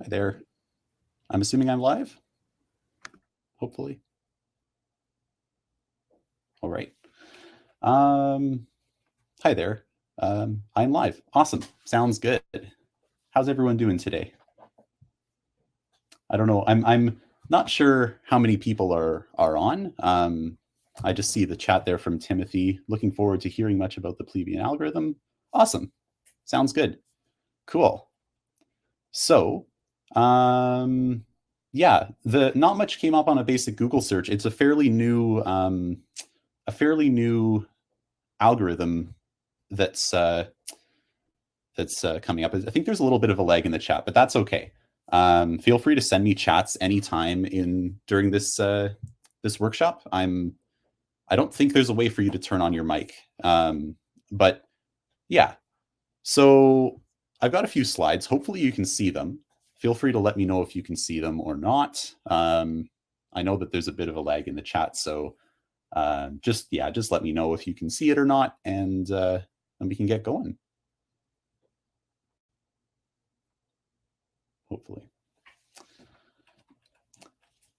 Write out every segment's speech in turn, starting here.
there. I'm assuming I'm live, hopefully. All right. Hi there. I'm live. Awesome. Sounds good. How's everyone doing today? I don't know. I'm not sure how many people are on. I just see the chat there from Timothy. Looking forward to hearing much about the Plebeian algorithm. Awesome. Sounds good. Cool. So, yeah, the not much came up on a basic Google search. It's a fairly new algorithm that's coming up. I think there's a little bit of a lag in the chat, but that's okay. Feel free to send me chats anytime during this workshop. I don't think there's a way for you to turn on your mic, but yeah. So I've got a few slides. Hopefully you can see them. Feel free to let me know if you can see them or not. I know that there's a bit of a lag in the chat, so just let me know if you can see it or not, and we can get going. Hopefully.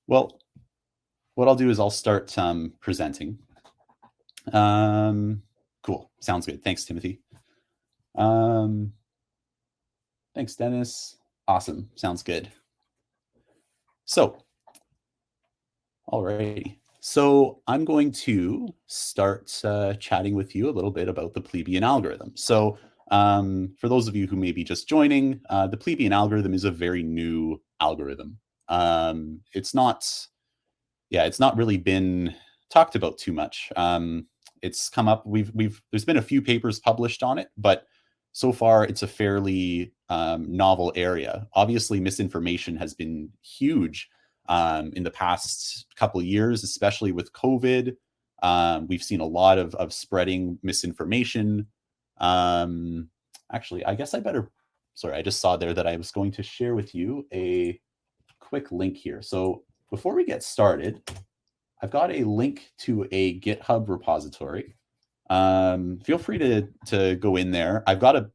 Well, what I'll do is I'll start presenting. Cool. Sounds good. Thanks, Timothy. Thanks, Dennis. Awesome. Sounds good. So, alrighty. So I'm going to start chatting with you a little bit about the Plebeian algorithm. So for those of you who may be just joining, the Plebeian algorithm is a very new algorithm. It's not really been talked about too much. It's come up. There's been a few papers published on it, but so far it's a fairly novel area. Obviously, misinformation has been huge in the past couple of years, especially with COVID. We've seen a lot of spreading misinformation. Actually, I guess sorry, I just saw there that I was going to share with you a quick link here. So before we get started, I've got a link to a GitHub repository. Feel free to go in there. I've got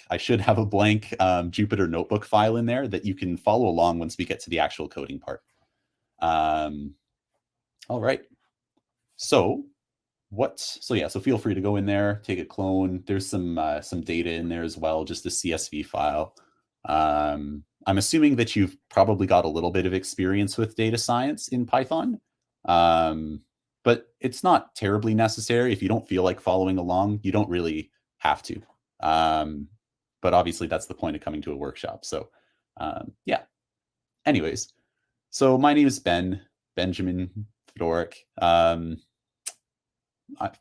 I should have a blank Jupyter notebook file in there that you can follow along once we get to the actual coding part. All right. So feel free to go in there, take a clone. There's some data in there as well, just a CSV file. I'm assuming that you've probably got a little bit of experience with data science in Python, but it's not terribly necessary. If you don't feel like following along, you don't really have to. But obviously that's the point of coming to a workshop. So yeah. Anyways, so my name is Benjamin Fedoruk.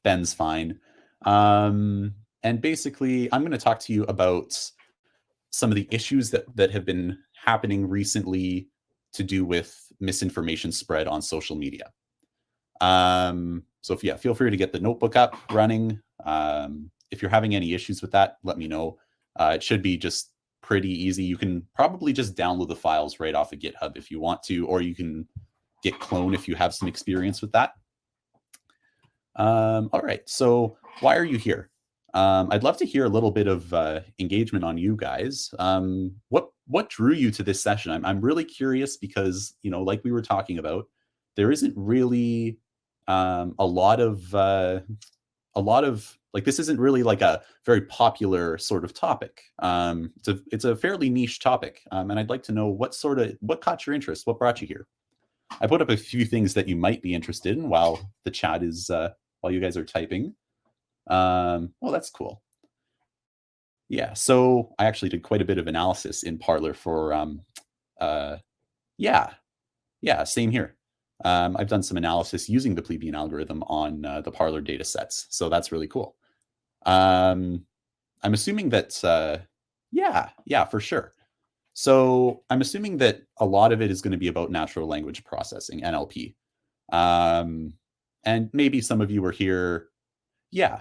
Ben's fine. And basically, I'm going to talk to you about some of the issues that have been happening recently to do with misinformation spread on social media. So feel free to get the notebook up running. If you're having any issues with that, let me know. It should be just pretty easy. You can probably just download the files right off of GitHub if you want to, or you can git clone if you have some experience with that. All right, so why are you here? I'd love to hear a little bit of engagement on you guys. What drew you to this session? I'm really curious because, like we were talking about, there isn't really a lot of this isn't really like a very popular sort of topic. It's a fairly niche topic, and I'd like to know what caught your interest, what brought you here. I put up a few things that you might be interested in while the chat is while you guys are typing. Well, that's cool. Yeah, so I actually did quite a bit of analysis in Parler for same here. I've done some analysis using the Plebeian algorithm on the Parler data sets, so that's really cool. I'm assuming that for sure. So I'm assuming that a lot of it is going to be about natural language processing, NLP. And maybe some of you are here. Yeah,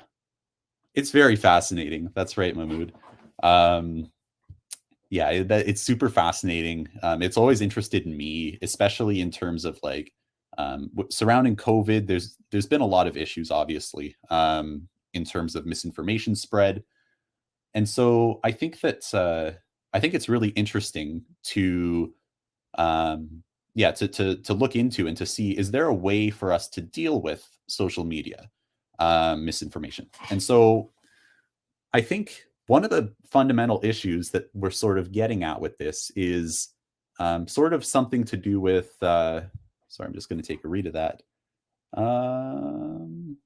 it's very fascinating. That's right, Mahmood. It's super fascinating. It's always interested in me, especially in terms of like surrounding COVID. There's been a lot of issues, obviously, in terms of misinformation spread. And so I think that I think it's really interesting to um, yeah, to look into and to see, is there a way for us to deal with social media misinformation? And so I think one of the fundamental issues that we're sort of getting at with this is sort of something to do with. Sorry, I'm just going to take a read of that. Um,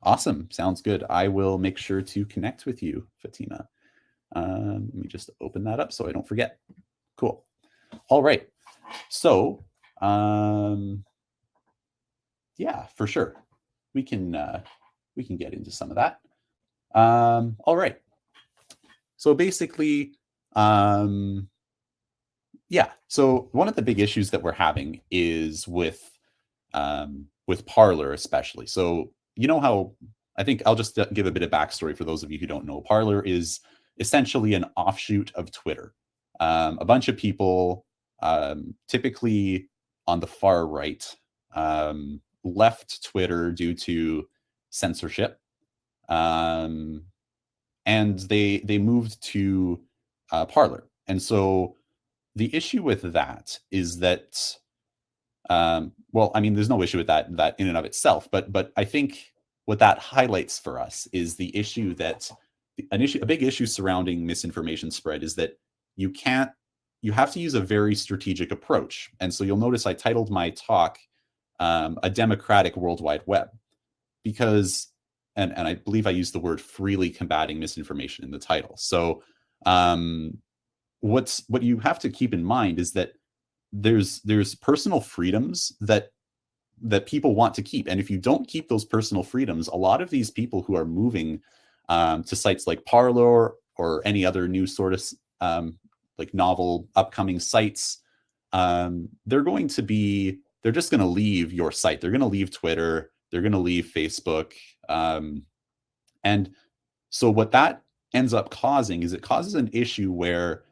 awesome, sounds good. I will make sure to connect with you, Fatima. Let me just open that up so I don't forget. Cool. All right. So, yeah, for sure, we can get into some of that. All right. So basically, um, yeah. So one of the big issues that we're having is with Parlor, especially. So you know how I think I'll just give a bit of backstory for those of you who don't know. Parlor is essentially an offshoot of Twitter. A bunch of people, typically on the far right, left Twitter due to censorship, um, and they moved to Parlor. And so the issue with that is that well, I mean, there's no issue with that in and of itself, but I think what that highlights for us is the issue that a big issue surrounding misinformation spread is that you can't you have to use a very strategic approach. And so you'll notice I titled my talk "A Democratic World Wide Web" because, and I believe I used the word freely combating misinformation in the title. So what you have to keep in mind is that there's personal freedoms that people want to keep, and if you don't keep those personal freedoms, a lot of these people who are moving to sites like Parler or any other new sort of like novel upcoming sites, they're just going to leave your site. They're going to leave Twitter. They're going to leave Facebook. And so what that ends up causing is it causes an issue where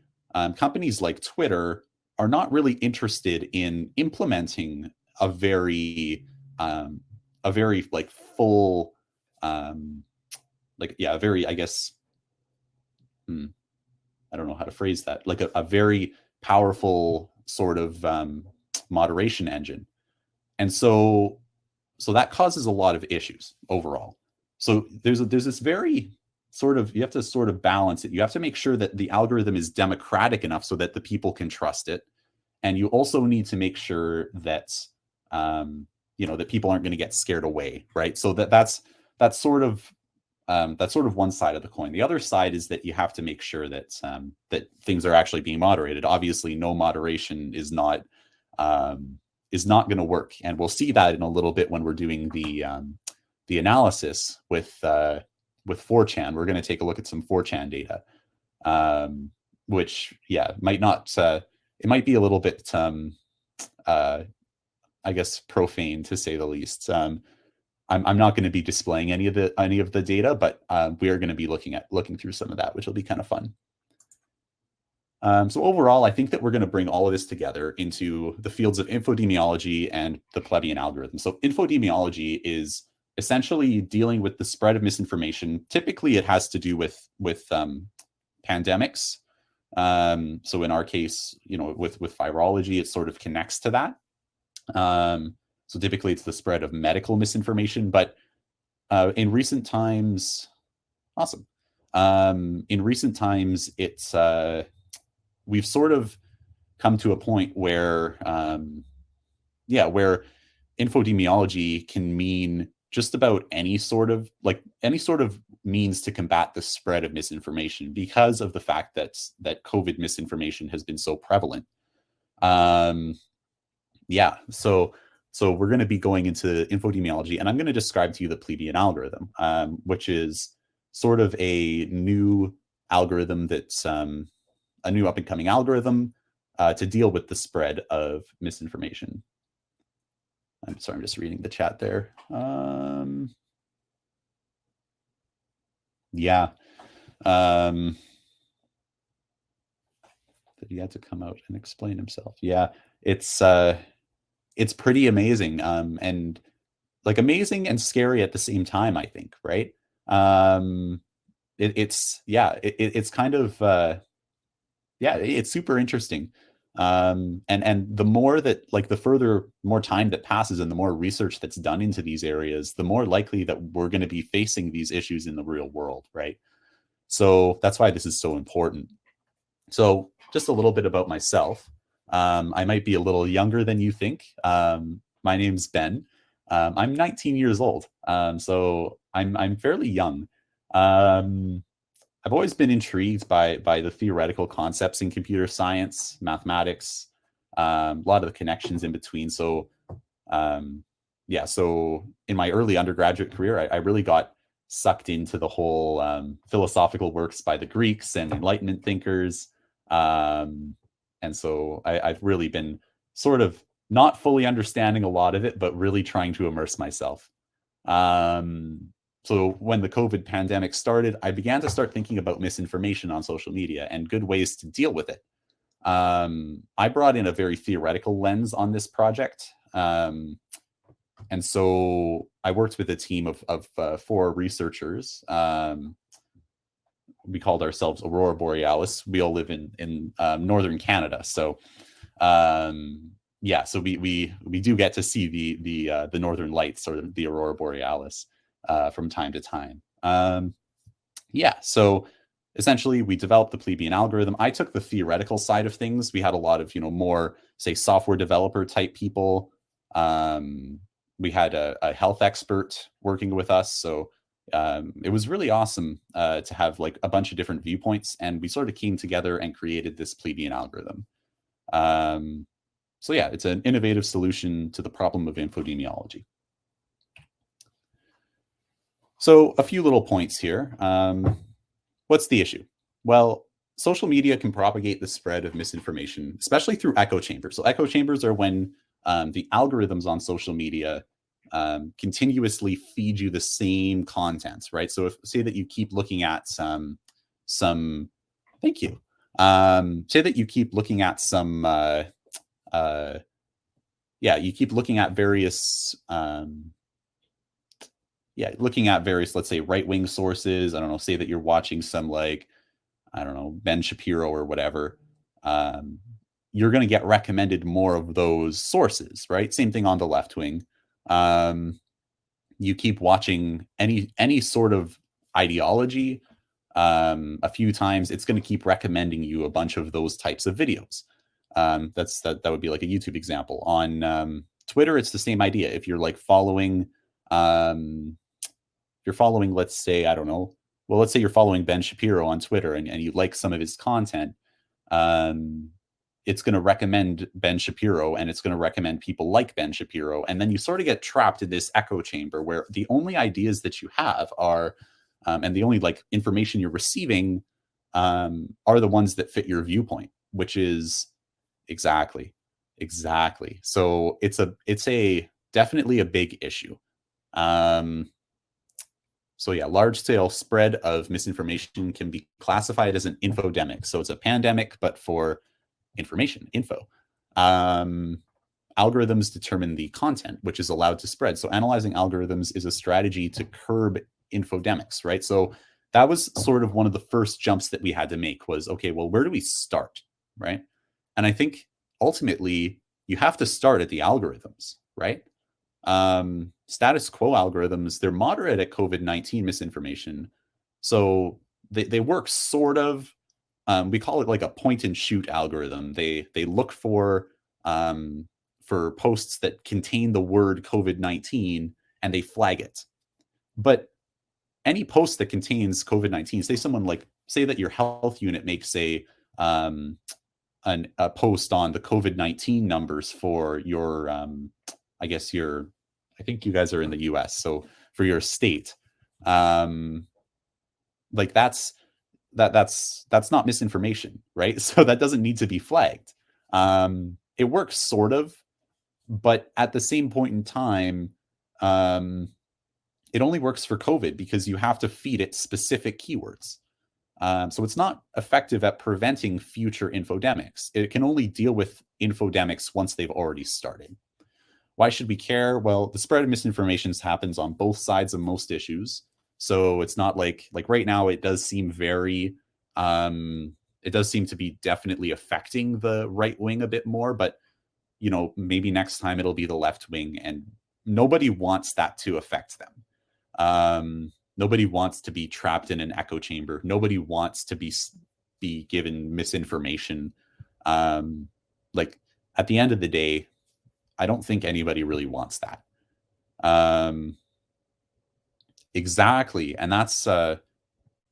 companies like Twitter are not really interested in implementing a very like full like yeah a very I guess I don't know how to phrase that, like a very powerful sort of moderation engine. And so that causes a lot of issues overall. So there's this very sort of, you have to sort of balance it. You have to make sure that the algorithm is democratic enough so that the people can trust it, and you also need to make sure that that people aren't going to get scared away, right? So that's sort of one side of the coin. The other side is that you have to make sure that that things are actually being moderated. Obviously, no moderation is not going to work, and we'll see that in a little bit when we're doing the analysis with 4chan. We're going to take a look at some 4chan data, which might not it might be a little bit I guess profane, to say the least. I'm not going to be displaying any of the data, but we are going to be looking through some of that, which will be kind of fun. So overall, I think that we're going to bring all of this together into the fields of infodemiology and the Plebeian algorithm. So infodemiology is essentially dealing with the spread of misinformation. Typically, it has to do with pandemics. So in our case, with virology, it sort of connects to that. So typically, it's the spread of medical misinformation. But in recent times, awesome. In recent times, it's we've sort of come to a point where where infodemiology can mean just about any sort of means to combat the spread of misinformation, because of the fact that COVID misinformation has been so prevalent. So we're going to be going into infodemiology, and I'm going to describe to you the Plebeian algorithm, which is sort of a new algorithm that's a new up and coming algorithm to deal with the spread of misinformation. I'm sorry, I'm just reading the chat there. That he had to come out and explain himself. Yeah, it's pretty amazing, and like amazing and scary at the same time, I think, right? it's kind of it's super interesting. And the more that, like, the further more time that passes and the more research that's done into these areas, the more likely that we're going to be facing these issues in the real world, right? So that's why this is so important. So just a little bit about myself. I might be a little younger than you think. My name's Ben. I'm 19 years old, so I'm fairly young. I've always been intrigued by the theoretical concepts in computer science, mathematics, a lot of the connections in between. So um, so in my early undergraduate career, I really got sucked into the whole philosophical works by the Greeks and Enlightenment thinkers. And so I've really been sort of not fully understanding a lot of it, but really trying to immerse myself. So when the COVID pandemic started, I began to start thinking about misinformation on social media and good ways to deal with it. I brought in a very theoretical lens on this project. And so I worked with a team of 4 researchers. We called ourselves Aurora Borealis. We all live in northern Canada, so so we do get to see the northern lights, or the Aurora Borealis, from time to time. So essentially we developed the Plebeian algorithm. I took the theoretical side of things. We had a lot of more, say, software developer type people. We had a health expert working with us, so it was really awesome to have like a bunch of different viewpoints, and we sort of came together and created this Plebeian algorithm. It's an innovative solution to the problem of infodemiology. So a few little points here. What's the issue? Well, social media can propagate the spread of misinformation, especially through echo chambers. So echo chambers are when the algorithms on social media continuously feed you the same content, right? So if, say that you keep looking at some thank you. Say that you keep looking at some, you keep looking at various, let's say, right-wing sources. I don't know, say that you're watching some, like, I don't know, Ben Shapiro or whatever. You're going to get recommended more of those sources, right? Same thing on the left wing. You keep watching any sort of ideology a few times, it's going to keep recommending you a bunch of those types of videos. That would be like a YouTube example. On Twitter, it's the same idea. If you're like following, let's say, I don't know, well, let's say you're following Ben Shapiro on Twitter, and you like some of his content, it's going to recommend Ben Shapiro, and it's going to recommend people like Ben Shapiro. And then you sort of get trapped in this echo chamber where the only ideas that you have are, and the only like information you're receiving are the ones that fit your viewpoint, which is exactly. So it's a definitely a big issue. Large scale spread of misinformation can be classified as an infodemic. So it's a pandemic, but for information, info. Algorithms determine the content which is allowed to spread. So analyzing algorithms is a strategy to curb infodemics, right? So that was sort of one of the first jumps that we had to make was, okay, well, where do we start, right? And I think ultimately you have to start at the algorithms, right? Status quo algorithms, they're moderate at COVID-19 misinformation. So they work sort of, we call it like a point and shoot algorithm. They look for posts that contain the word COVID-19 and they flag it. But any post that contains COVID-19, say that your health unit makes a post on the COVID-19 numbers for your, I think you guys are in the US, so for your state, like that's not misinformation, right? So that doesn't need to be flagged. It works sort of, but at the same point in time, it only works for COVID because you have to feed it specific keywords. So it's not effective at preventing future infodemics. It can only deal with infodemics once they've already started. Why should we care? Well, the spread of misinformation happens on both sides of most issues. So it's not like right now it does seem very it does seem to be definitely affecting the right wing a bit more, but maybe next time it'll be the left wing, and nobody wants that to affect them. Nobody wants to be trapped in an echo chamber. Nobody wants to be given misinformation. Like at the end of the day, I don't think anybody really wants that. Exactly, and that's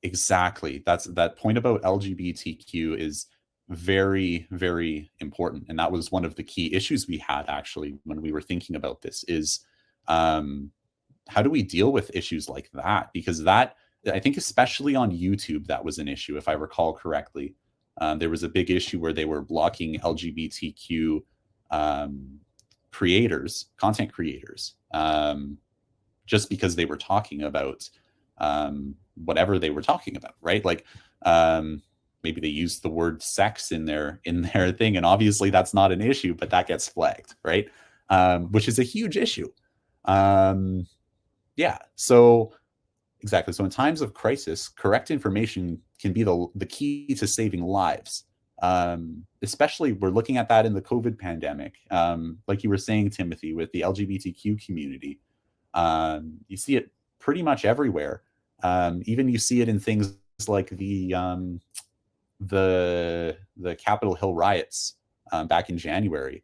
exactly that point about LGBTQ is very, very important, and that was one of the key issues we had actually when we were thinking about this. Is how do we deal with issues like that? Because that, I think, especially on YouTube, that was an issue, if I recall correctly. There was a big issue where they were blocking LGBTQ content creators, just because they were talking about whatever they were talking about, right? Like maybe they used the word sex in their thing, and obviously that's not an issue, but that gets flagged, right? Which is a huge issue. Yeah, so exactly. So in times of crisis, correct information can be the key to saving lives. Especially, we're looking at that in the COVID pandemic. Like you were saying, Timothy, with the LGBTQ community, you see it pretty much everywhere. Even you see it in things like the Capitol Hill riots back in January.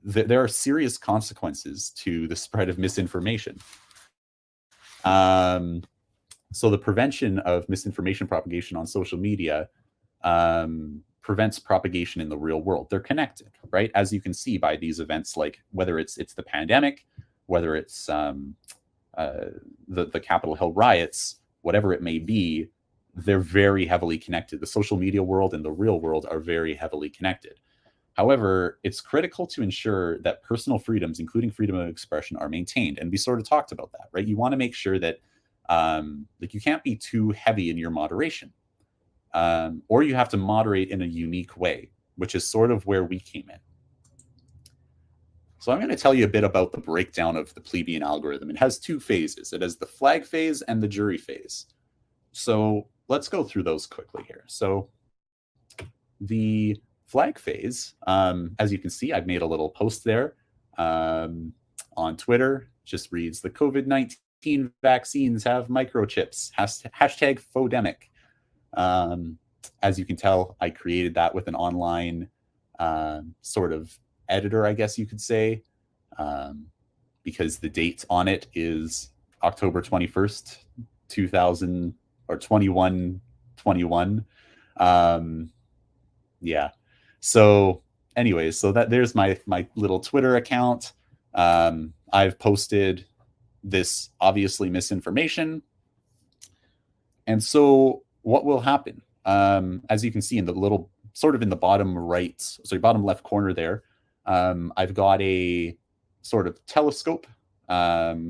There are serious consequences to the spread of misinformation. So the prevention of misinformation propagation on social media prevents propagation in the real world. They're connected, right? As you can see by these events, like whether it's the pandemic, whether it's the Capitol Hill riots, whatever it may be, they're very heavily connected. The social media world and the real world are very heavily connected. However, it's critical to ensure that personal freedoms, including freedom of expression, are maintained. And we sort of talked about that, right? You want to make sure that like you can't be too heavy in your moderation, or you have to moderate in a unique way, which is sort of where we came in. So I'm going to tell you a bit about the breakdown of the Plebeian algorithm. It has two phases. It has the flag phase and the jury phase. So let's go through those quickly here. So the flag phase, as you can see, I've made a little post there on Twitter. Just reads, the COVID-19 vaccines have microchips, hashtag Fedoruk. As you can tell, I created that with an online sort of editor, I guess you could say, because the date on it is October 21st, 2000 or 2121. Yeah. So anyways, so there's my little Twitter account. I've posted this obviously misinformation. And so what will happen? As you can see in the little sort of in the bottom right, bottom left corner there, I've got a sort of telescope. Yeah,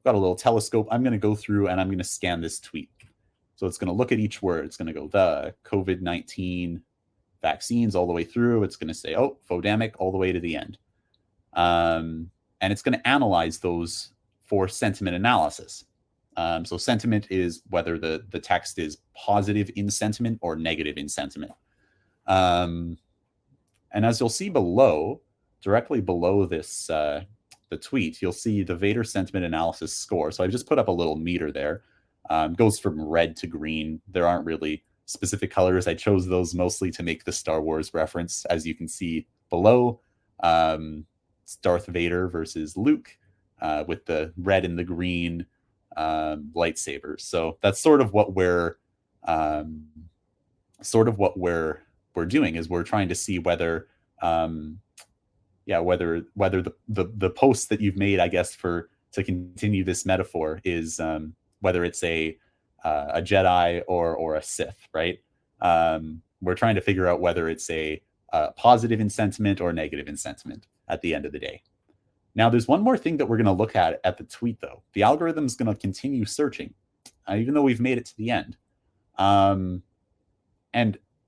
got a little telescope. I'm going to go through and I'm going to scan this tweet. So it's going to look at each word. It's going to go the COVID-19 vaccines all the way through. It's going to say, oh, Fedoruk all the way to the end. And it's going to analyze those for sentiment analysis. So sentiment is whether the text is positive in sentiment or negative in sentiment. And as you'll see below, directly below this, the tweet, you'll see the Vader sentiment analysis score. So I've just put up a little meter there. Goes from red to green. There aren't really specific colors. I chose those mostly to make the Star Wars reference. As you can see below, it's Darth Vader versus Luke with the red and the green lightsabers. So that's sort of what we're doing, is we're trying to see whether whether the post that you've made, I guess, to continue this metaphor, is whether it's a Jedi or a Sith, right? We're trying to figure out whether it's a positive in sentiment or negative in sentiment at the end of the day. Now, there's one more thing that we're going to look at the tweet, though. The algorithm is going to continue searching, even though we've made it to the end. And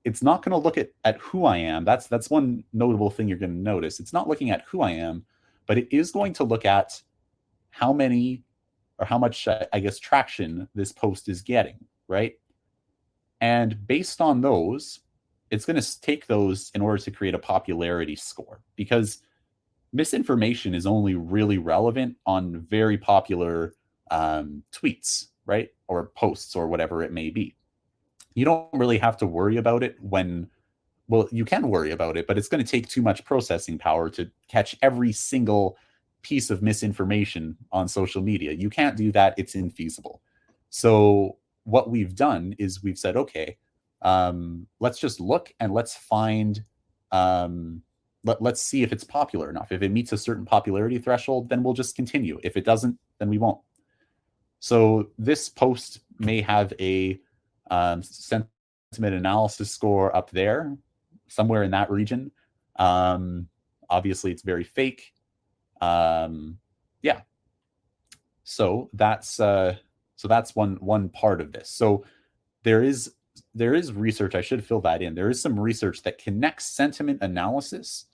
it's not going to look at who I am. That's one notable thing you're going to notice. It's not looking at who I am, but it is going to look at how many or how much, I guess, traction this post is getting, right? And based on those, it's going to take those in order to create a popularity score, because misinformation is only really relevant on very popular tweets, right? Or posts or whatever it may be. You don't really have to worry about it when, well, you can worry about it, but it's going to take too much processing power to catch every single piece of misinformation on social media. You can't do that. It's infeasible. So what we've done is we've said, okay, let's just look and let's find, let's see if it's popular enough. If it meets a certain popularity threshold, then we'll just continue. If it doesn't, then we won't. So this post may have a sentiment analysis score up there, somewhere in that region. Obviously, it's very fake. Yeah. So that's one part of this. So there is research. I should fill that in. There is some research that connects sentiment analysis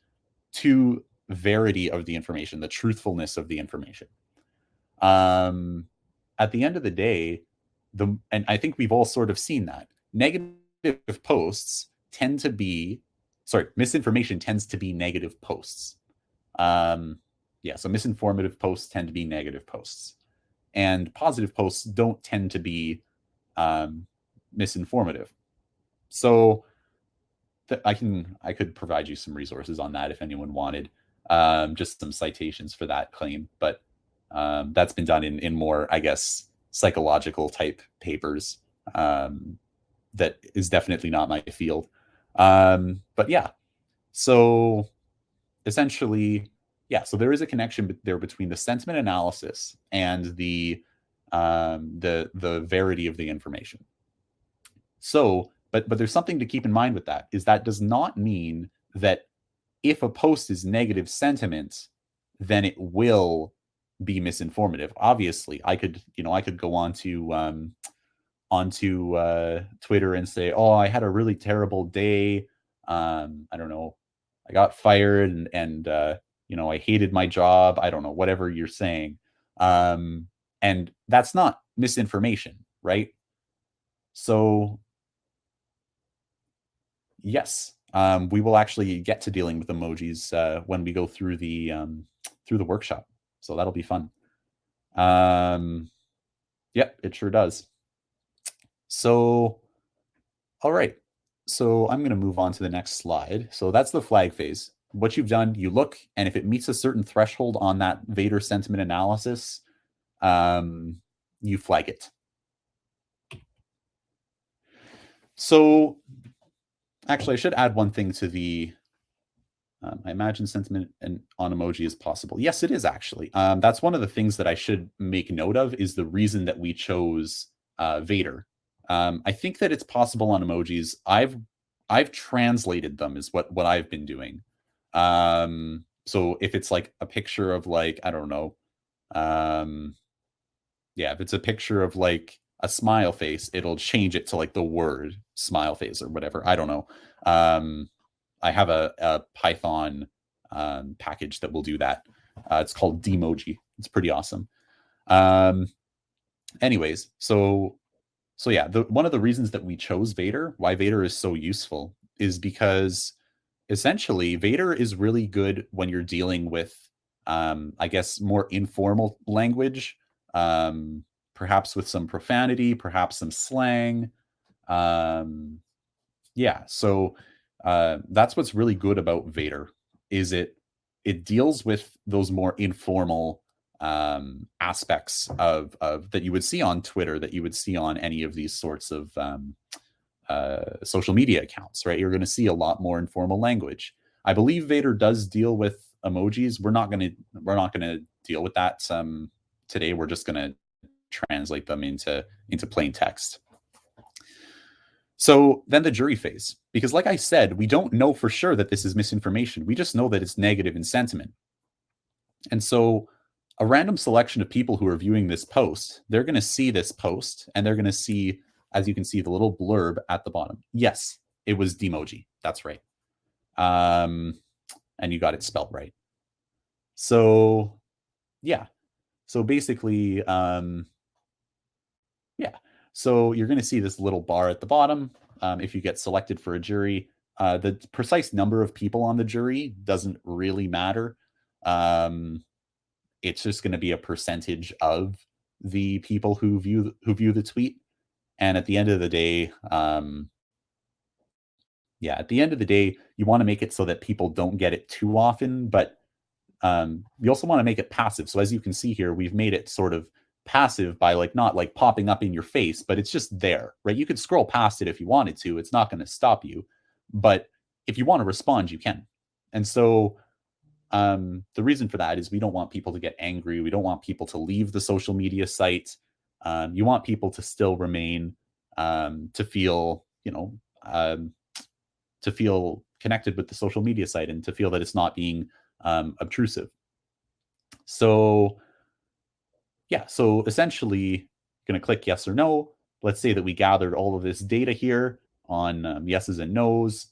to verity of the information, the truthfulness of the information. At the end of the day, and I think we've all sort of seen that negative posts tend to be, misinformation tends to be negative posts. Yeah, so misinformative posts tend to be negative posts, and positive posts don't tend to be misinformative. So I could provide you some resources on that if anyone wanted, just some citations for that claim, but that's been done in more, I guess, psychological type papers. That is definitely not my field. But yeah, so essentially, yeah, so there is a connection there between the sentiment analysis and the verity of the information. So, but there's something to keep in mind with that, is that does not mean that if a post is negative sentiment, then it will be misinformative. Obviously, I could go onto Twitter and say, "Oh, I had a really terrible day. I don't know, I got fired, and I hated my job. I don't know, whatever you're saying." And that's not misinformation, right? So yes, we will actually get to dealing with emojis when we go through the workshop. So that'll be fun. Yep, it sure does. So, all right. So I'm going to move on to the next slide. So that's the flag phase. What you've done, you look, and if it meets a certain threshold on that Vader sentiment analysis, you flag it. So actually, I should add one thing to the, I imagine sentiment on emoji is possible. Yes, it is actually. That's one of the things that I should make note of, is the reason that we chose Vader. I think that it's possible on emojis. I've translated them, is what I've been doing. So if it's like a picture of, like, I don't know, yeah, if it's a picture of like a smile face, it'll change it to like the word smile face or whatever. I don't know. I have a Python package that will do that. It's called Demoji. It's pretty awesome. Anyways, so yeah, one of the reasons that we chose Vader, why Vader is so useful, is because essentially Vader is really good when you're dealing with, I guess, more informal language, perhaps with some profanity, perhaps some slang. Yeah, so that's what's really good about Vader, is it deals with those more informal aspects of that you would see on Twitter, that you would see on any of these sorts of social media accounts, right? You're going to see a lot more informal language. I believe Vader does deal with emojis. We're not going to deal with that today. We're just going to translate them into plain text. So then the jury phase, because like I said, we don't know for sure that this is misinformation. We just know that it's negative in sentiment. And so a random selection of people who are viewing this post, they're going to see this post, and they're going to see, as you can see, the little blurb at the bottom. Yes, it was Demoji. That's right. And you got it spelled right. So yeah. So basically, yeah. So you're going to see this little bar at the bottom. If you get selected for a jury, the precise number of people on the jury doesn't really matter. It's just going to be a percentage of the people who view the tweet. And at the end of the day, yeah, at the end of the day, you want to make it so that people don't get it too often, but you also want to make it passive. So as you can see here, we've made it sort of passive by like not like popping up in your face, but it's just there, right? You could scroll past it if you wanted to. It's not going to stop you. But if you want to respond, you can. And so the reason for that is we don't want people to get angry. We don't want people to leave the social media site. You want people to still remain, to feel, to feel connected with the social media site and to feel that it's not being obtrusive. So yeah, so essentially going to click yes or no. Let's say that we gathered all of this data here on yeses and nos.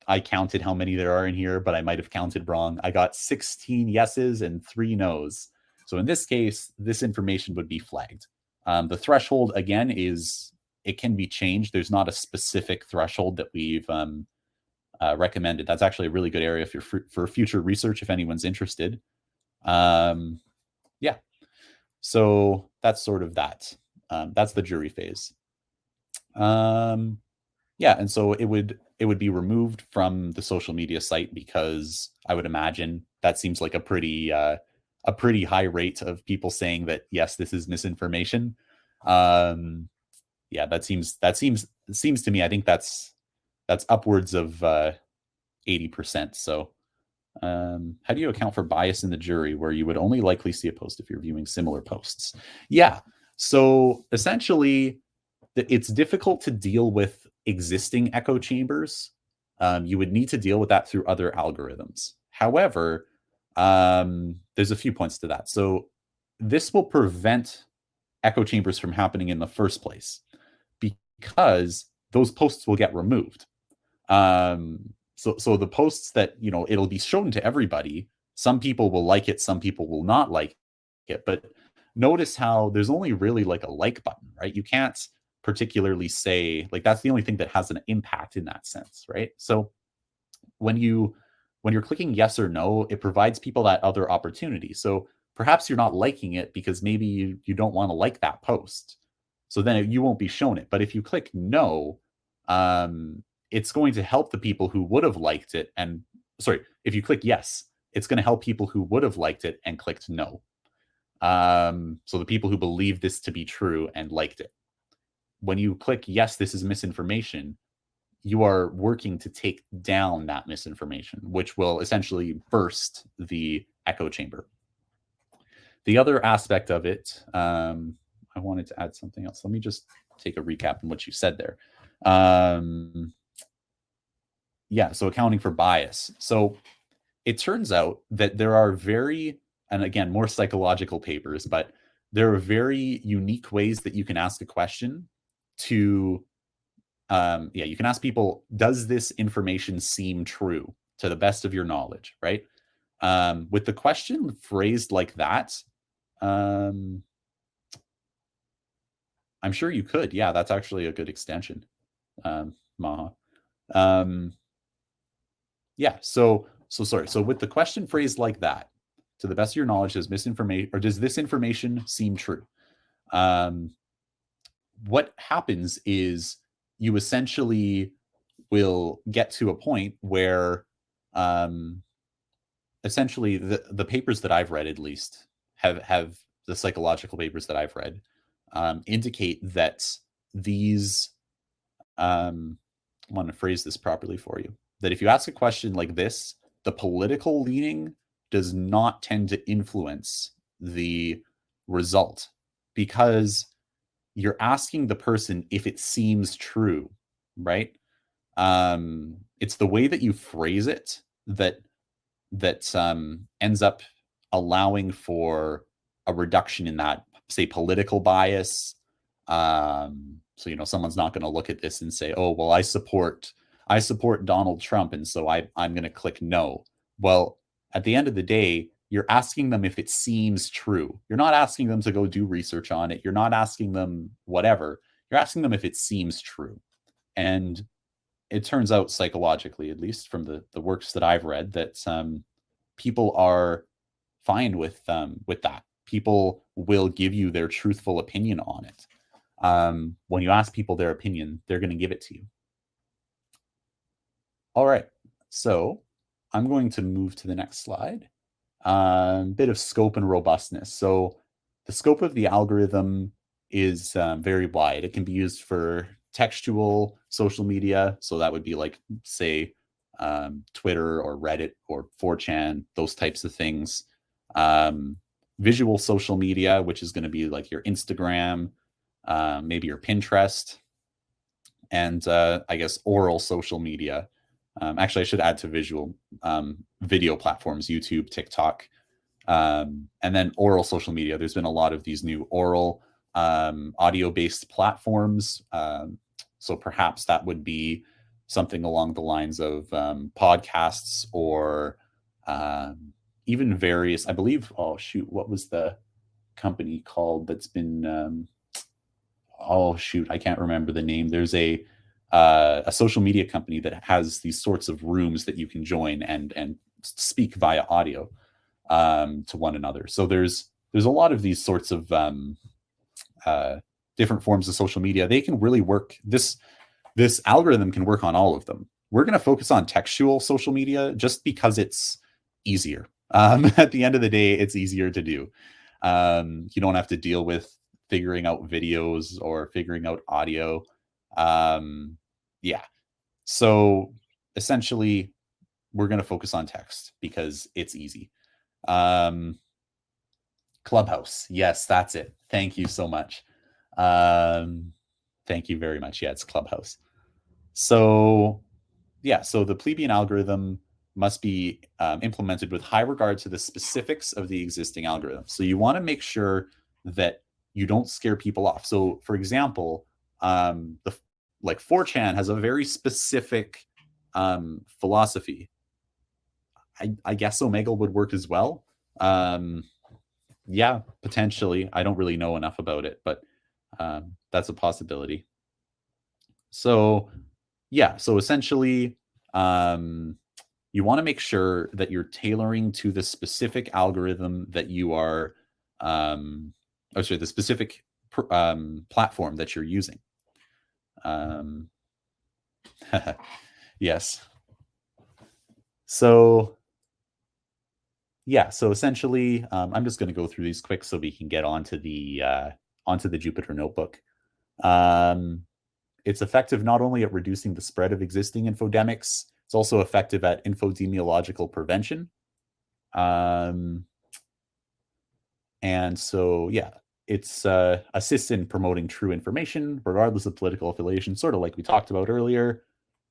I counted how many there are in here, but I might have counted wrong. I got 16 yeses and 3 nos. So in this case, this information would be flagged. The threshold, again, it can be changed. There's not a specific threshold that we've recommended. That's actually a really good area for future research if anyone's interested. Yeah, so that's sort of that. That's the jury phase. Yeah, and so it would be removed from the social media site because I would imagine that seems like a pretty high rate of people saying that yes, this is misinformation. Yeah, that seems to me. I think that's upwards of 80%. So, how do you account for bias in the jury where you would only likely see a post if you're viewing similar posts? Yeah, so essentially, it's difficult to deal with existing echo chambers. You would need to deal with that through other algorithms. However, there's a few points to that. So this will prevent echo chambers from happening in the first place because those posts will get removed. So the posts that, it'll be shown to everybody. Some people will like it, some people will not like it. But notice how there's only really like a like button, right? You can't particularly say like that's the only thing that has an impact in that sense, right? So when you're clicking yes or no, it provides people that other opportunity. So perhaps you're not liking it because maybe you don't want to like that post. So then you won't be shown it. But if you click no, it's going to help the people who would have liked it. And sorry, if you click yes, it's going to help people who would have liked it and clicked no. So the people who believe this to be true and liked it. When you click yes, this is misinformation, you are working to take down that misinformation, which will essentially burst the echo chamber. The other aspect of it, I wanted to add something else. Let me just take a recap on what you said there. Yeah, so accounting for bias. So it turns out that there are and again, more psychological papers, but there are very unique ways that you can ask a question to, you can ask people, does this information seem true to the best of your knowledge, right? With the question phrased like that, I'm sure you could. Yeah, that's actually a good extension, Maha. Yeah, so sorry. So with the question phrased like that, to the best of your knowledge, does this information seem true? What happens is you essentially will get to a point where essentially the papers that I've read, at least, have the psychological papers that I've read indicate that these I want to phrase this properly for you, that if you ask a question like this, the political leaning does not tend to influence the result because you're asking the person if it seems true, right? It's the way that you phrase it that ends up allowing for a reduction in that, say, political bias. So someone's not going to look at this and say, "Oh, well, I support Donald Trump, and so I'm going to click no." Well, at the end of the day, you're asking them if it seems true. You're not asking them to go do research on it. You're not asking them whatever. You're asking them if it seems true. And it turns out psychologically, at least from the works that I've read, that people are fine with that. People will give you their truthful opinion on it. When you ask people their opinion, they're going to give it to you. All right, so I'm going to move to the next slide. Bit of scope and robustness. So the scope of the algorithm is very wide. It can be used for textual social media. So that would be like, say, Twitter or Reddit or 4chan, those types of things. Visual social media, which is going to be like your Instagram, maybe your Pinterest, and I guess oral social media. Actually, I should add to visual video platforms, YouTube, TikTok, and then oral social media. There's been a lot of these new oral audio-based platforms. So perhaps that would be something along the lines of podcasts or even various, I believe, oh shoot, what was the company called that's been, oh shoot, I can't remember the name. There's a social media company that has these sorts of rooms that you can join and speak via audio to one another. So there's a lot of these sorts of different forms of social media. They can really work. This algorithm can work on all of them. We're going to focus on textual social media just because it's easier. At the end of the day, it's easier to do. You don't have to deal with figuring out videos or figuring out audio. Yeah. So essentially, we're going to focus on text because it's easy. Clubhouse. Yes, that's it. Thank you so much. Thank you very much. Yeah, it's Clubhouse. So yeah, so the Plebeian algorithm must be implemented with high regard to the specifics of the existing algorithm. So you want to make sure that you don't scare people off. So for example, like 4chan has a very specific philosophy. I guess Omegle would work as well. Yeah, potentially. I don't really know enough about it, but that's a possibility. So yeah, so essentially, you want to make sure that you're tailoring to the specific algorithm that you are, the specific platform that you're using. Yes. So yeah, so essentially, I'm just going to go through these quick so we can get onto the Jupyter Notebook. It's effective not only at reducing the spread of existing infodemics, it's also effective at infodemiological prevention. And so, yeah, it's assists in promoting true information, regardless of political affiliation, sort of like we talked about earlier.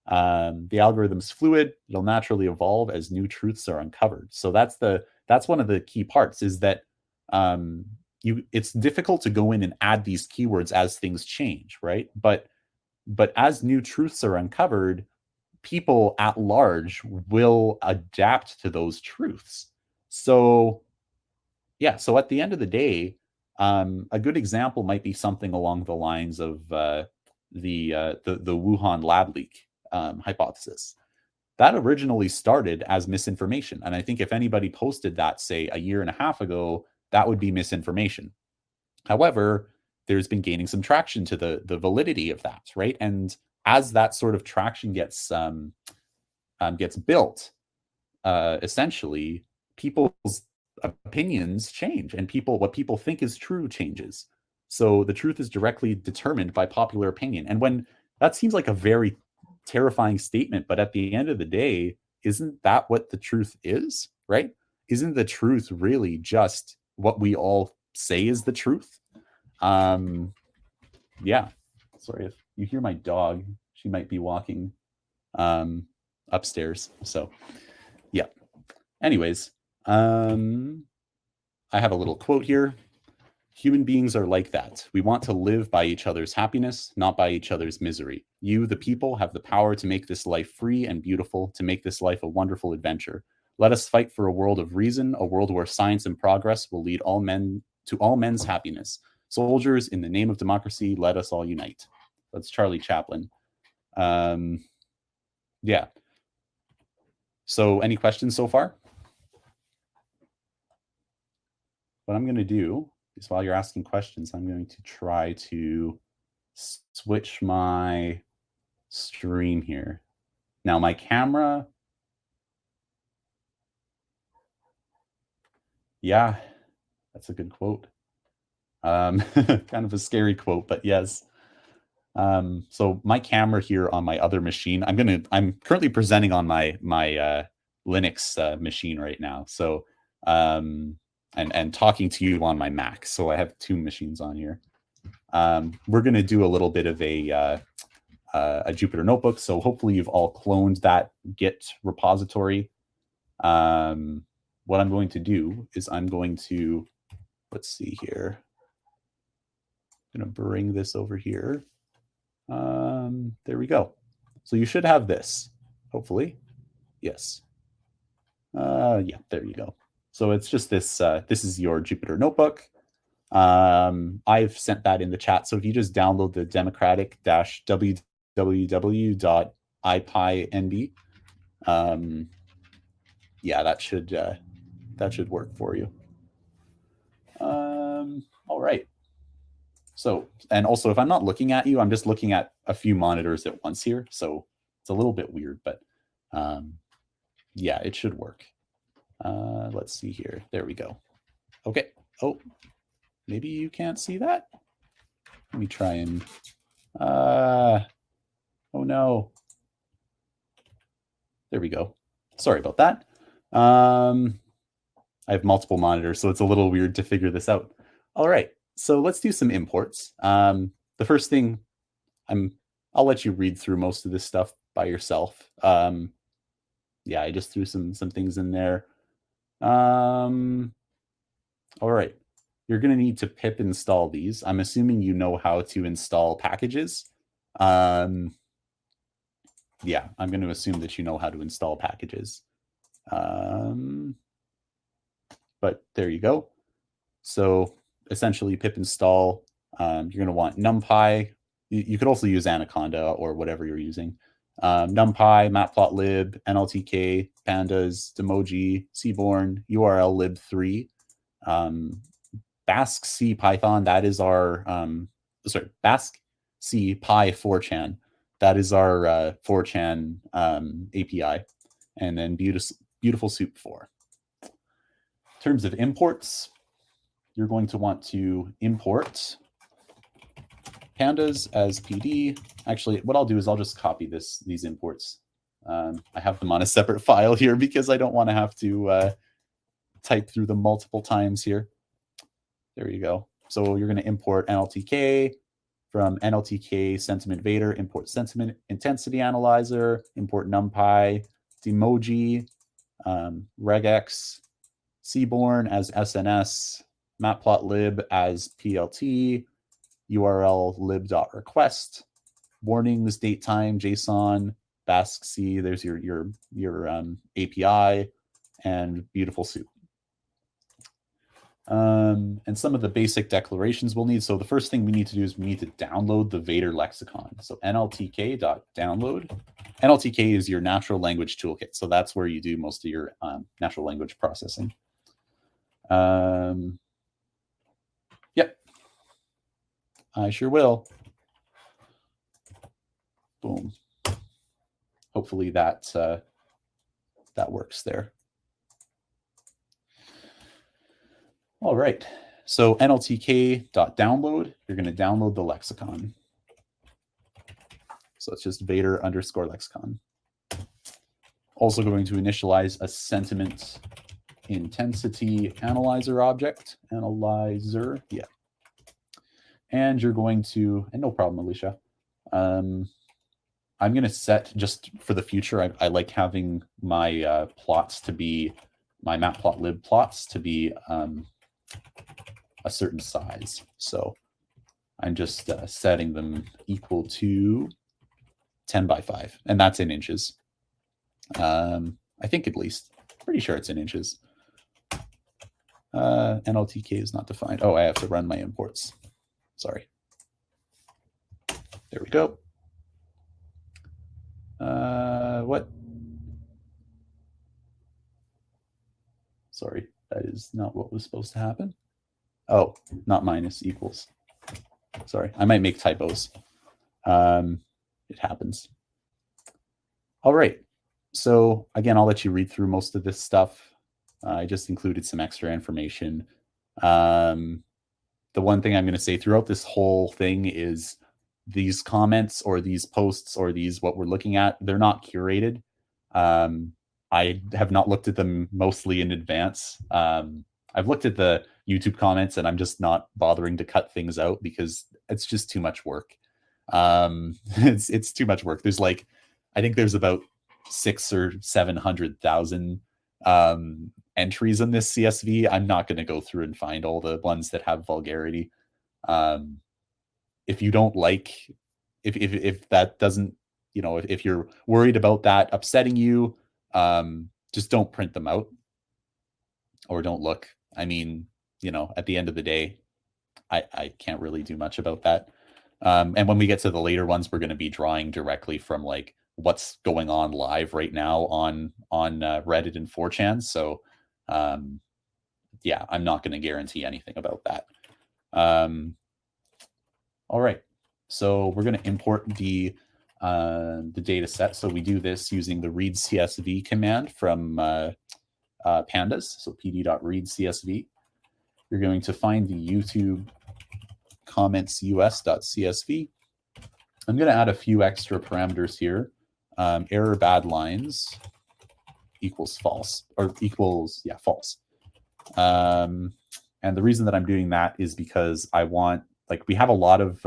The algorithm's fluid; it'll naturally evolve as new truths are uncovered. So that's one of the key parts, is that it's difficult to go in and add these keywords as things change, right? But as new truths are uncovered, people at large will adapt to those truths. So yeah, so at the end of the day, a good example might be something along the lines of the Wuhan lab leak hypothesis. That originally started as misinformation. And I think if anybody posted that, say, a year and a half ago, that would be misinformation. However, there's been gaining some traction to the validity of that, right? And as that sort of traction gets built, essentially, people's opinions change, and what people think is true changes. So the truth is directly determined by popular opinion. And when that seems like a very terrifying statement, but at the end of the day, isn't that what the truth is, right? Isn't the truth really just what we all say is the truth? Yeah. Sorry if you hear my dog, she might be walking upstairs. So yeah. Anyways, I have a little quote here. Human beings are like that. We want to live by each other's happiness, not by each other's misery. You, the people, have the power to make this life free and beautiful, to make this life a wonderful adventure. Let us fight for a world of reason, a world where science and progress will lead all men to all men's happiness. Soldiers, in the name of democracy, let us all unite. That's Charlie Chaplin. Yeah. So any questions so far? What I'm going to do is, while you're asking questions, I'm going to try to switch my stream here. Now my camera, yeah, that's a good quote. Kind of a scary quote, but yes. So my camera here on my other machine, I'm currently presenting on my Linux machine right now. So and talking to you on my Mac. So I have two machines on here. We're going to do a little bit of a Jupyter notebook. So hopefully you've all cloned that Git repository. What I'm going to do is I'm going to, let's see here. I'm going to bring this over here. There we go. So you should have this, hopefully. Yes. Yeah, there you go. So it's just this, this is your Jupyter notebook. I've sent that in the chat. So if you just download the democratic-www.ipynb, yeah, that should work for you. All right. So, and also if I'm not looking at you, I'm just looking at a few monitors at once here. So it's a little bit weird, but yeah, it should work. Let's see here. There we go. Okay. Oh, maybe you can't see that. Let me try and, oh no. There we go. Sorry about that. I have multiple monitors, so it's a little weird to figure this out. All right, so let's do some imports. The first thing, I'll let you read through most of this stuff by yourself. Yeah, I just threw some things in there. All right, you're going to need to pip install these. I'm assuming you know how to install packages. Yeah, I'm going to assume that you know how to install packages. But there you go. So essentially pip install, you're going to want NumPy. You could also use Anaconda or whatever you're using. NumPy, Matplotlib, NLTK, Pandas, Demoji, Seaborn, URL lib3, Basque C Python. That is our, Basque C Py 4chan. That is our 4chan API. And then Beautiful Soup 4. In terms of imports, you're going to want to import pandas as PD. Actually, what I'll do is I'll just copy these imports. I have them on a separate file here because I don't want to have to type through them multiple times here. There you go. So you're going to import NLTK from NLTK sentiment vader, import sentiment intensity analyzer, import NumPy, Demoji, regex, Seaborn as SNS, Matplotlib as PLT, URL lib.request, warnings, date time, JSON, Basque C, there's your API, and Beautiful Soup. And some of the basic declarations we'll need. So the first thing we need to do is we need to download the Vader lexicon. So nltk.download. NLTK is your natural language toolkit. So that's where you do most of your natural language processing. Yep. I sure will. Boom. Hopefully that that works there. All right. So nltk.download, you're going to download the lexicon. So it's just Vader _ lexicon. Also going to initialize a sentiment intensity analyzer object. Analyzer, yeah. And you're going to, and no problem, Alicia. I'm going to set, just for the future, I like having my plots to be, my matplotlib plots to be a certain size. So I'm just setting them equal to 10 by 5, and that's in inches. I think at least. Pretty sure it's in inches. NLTK is not defined. Oh, I have to run my imports. Sorry. There we go. What? Sorry, that is not what was supposed to happen. Oh, not minus, equals. Sorry, I might make typos. It happens. All right. So again, I'll let you read through most of this stuff. I just included some extra information. The one thing I'm going to say throughout this whole thing is these comments or these posts or these what we're looking at, they're not curated. I have not looked at them mostly in advance. I've looked at the YouTube comments and I'm just not bothering to cut things out because it's just too much work. It's too much work. There's like, I think there's about 600,000 or 700,000 entries in this CSV. I'm not going to go through and find all the ones that have vulgarity. If you don't like, if that doesn't, you know, if you're worried about that upsetting you, just don't print them out or don't look. I mean, you know, at the end of the day, I can't really do much about that. And when we get to the later ones, we're going to be drawing directly from like what's going on live right now on Reddit and 4chan. So yeah, I'm not going to guarantee anything about that. All right, so we're going to import the data set. So we do this using the read CSV command from pandas. So pd.read CSV. You're going to find the YouTube comments us.csv. I'm going to add a few extra parameters here. Error bad lines equals false, or equals, yeah, false. And the reason that I'm doing that is because I want, like, we have a lot of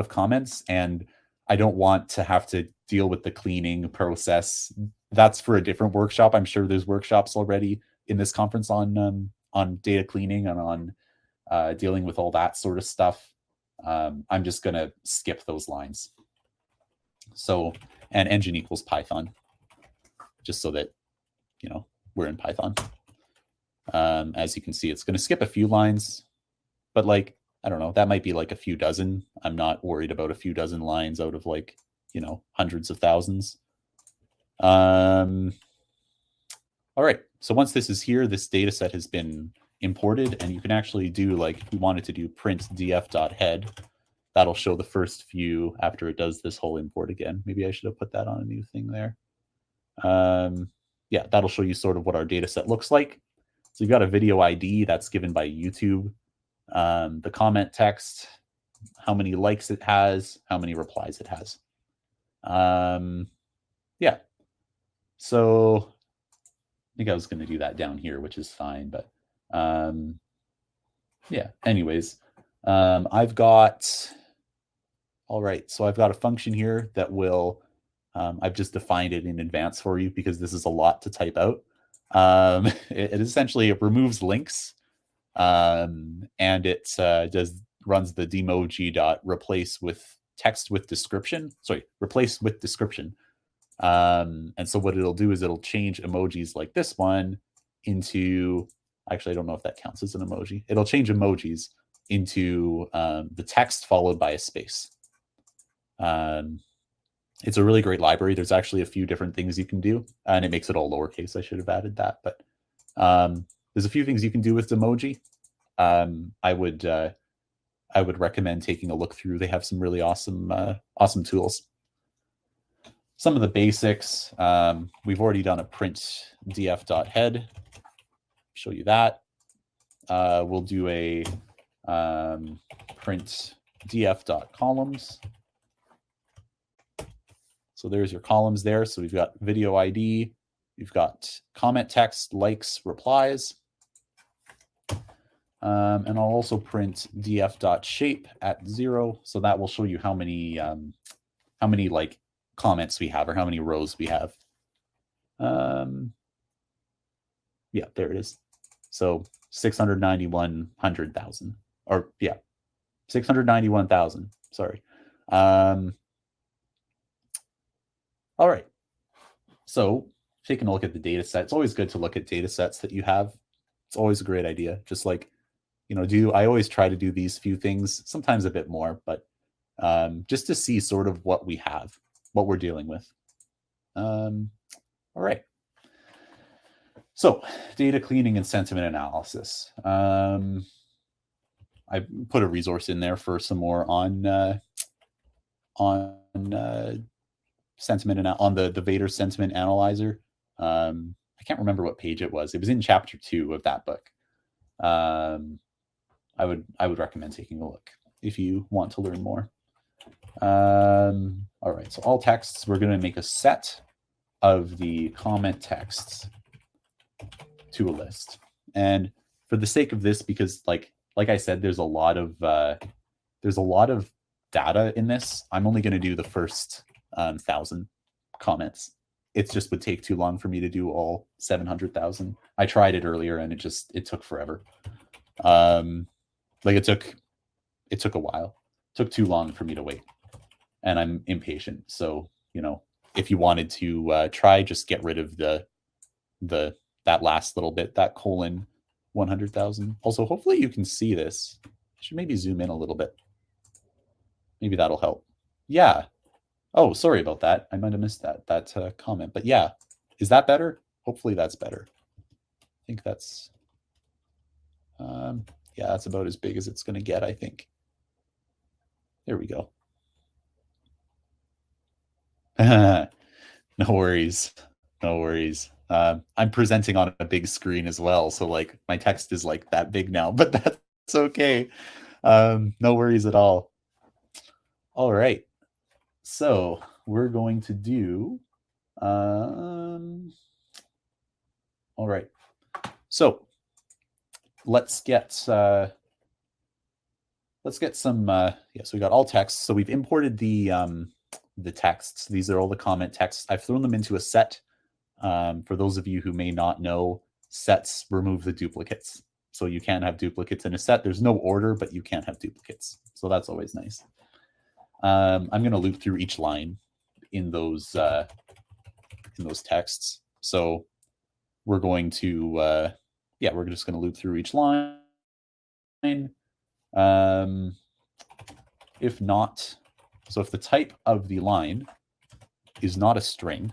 comments, and I don't want to have to deal with the cleaning process. That's for a different workshop. I'm sure there's workshops already in this conference on data cleaning and on dealing with all that sort of stuff. I'm just going to skip those lines. So, and engine equals Python, just so that, you know, we're in Python. As you can see, it's going to skip a few lines, but like, I don't know, that might be like a few dozen. I'm not worried about a few dozen lines out of like, you know, hundreds of thousands. All right. So once this is here, this data set has been imported, and you can actually do, like, if we wanted to do print df.head, that'll show the first few after it does this whole import again. Maybe I should have put that on a new thing there. Yeah, that'll show you sort of what our data set looks like. So you've got a video ID that's given by YouTube, the comment text, how many likes it has, how many replies it has. Yeah. So I think I was going to do that down here, which is fine, but yeah, anyways, I've got, all right, so I've got a function here that will, I've just defined it in advance for you because this is a lot to type out. It essentially, it removes links, and it runs the demoji.replace with text with description, sorry, replace with description. And so what it'll do is it'll change emojis like this one into, actually, I don't know if that counts as an emoji. It'll change emojis into the text followed by a space. It's a really great library. There's actually a few different things you can do, and it makes it all lowercase. I should have added that, but there's a few things you can do with Demoji. I would recommend taking a look through. They have some really awesome awesome tools. Some of the basics, we've already done a print df.head. Show you that. We'll do a print df.columns. So there's your columns there. So we've got video ID, we've got comment text, likes, replies. And I'll also print df.shape at 0. So that will show you how many like comments we have or how many rows we have. Yeah, there it is. So 691,000, or yeah, 691,000. Sorry. All right. So taking a look at the data set. It's always good to look at data sets that you have. It's always a great idea. Just like, I always try to do these few things, sometimes a bit more, but just to see sort of what we have, what we're dealing with. All right. So data cleaning and sentiment analysis. I put a resource in there for some more on sentiment and on the Vader sentiment analyzer. I can't remember what page it was. It was in chapter 2 of that book. I would recommend taking a look if you want to learn more. All right, so all texts, we're going to make a set of the comment texts to a list. And for the sake of this, because like I said, there's a lot of data in this. I'm only going to do the first 1,000 comments. It just would take too long for me to do all 700,000. I tried it earlier and it took forever. Like it took a while. It took too long for me to wait, and I'm impatient. So if you wanted to try, just get rid of that last little bit, that colon 100,000. Also, hopefully you can see this. I should maybe zoom in a little bit. Maybe that'll help. Yeah. Oh, sorry about that. I might have missed that comment. But yeah, is that better? Hopefully that's better. I think that's, yeah, that's about as big as it's going to get, I think. There we go. No worries. No worries. I'm presenting on a big screen as well. So like my text is like that big now, but that's okay. No worries at all. All right. So we're going to do, all right. So let's get some, yes, we got all texts. So we've imported the texts. These are all the comment texts. I've thrown them into a set. For those of you who may not know, sets remove the duplicates. So you can't have duplicates in a set. There's no order, but you can't have duplicates. So that's always nice. I'm going to loop through each line in those texts. So we're going to, yeah, we're just going to loop through each line. If not, so if the type of the line is not a string,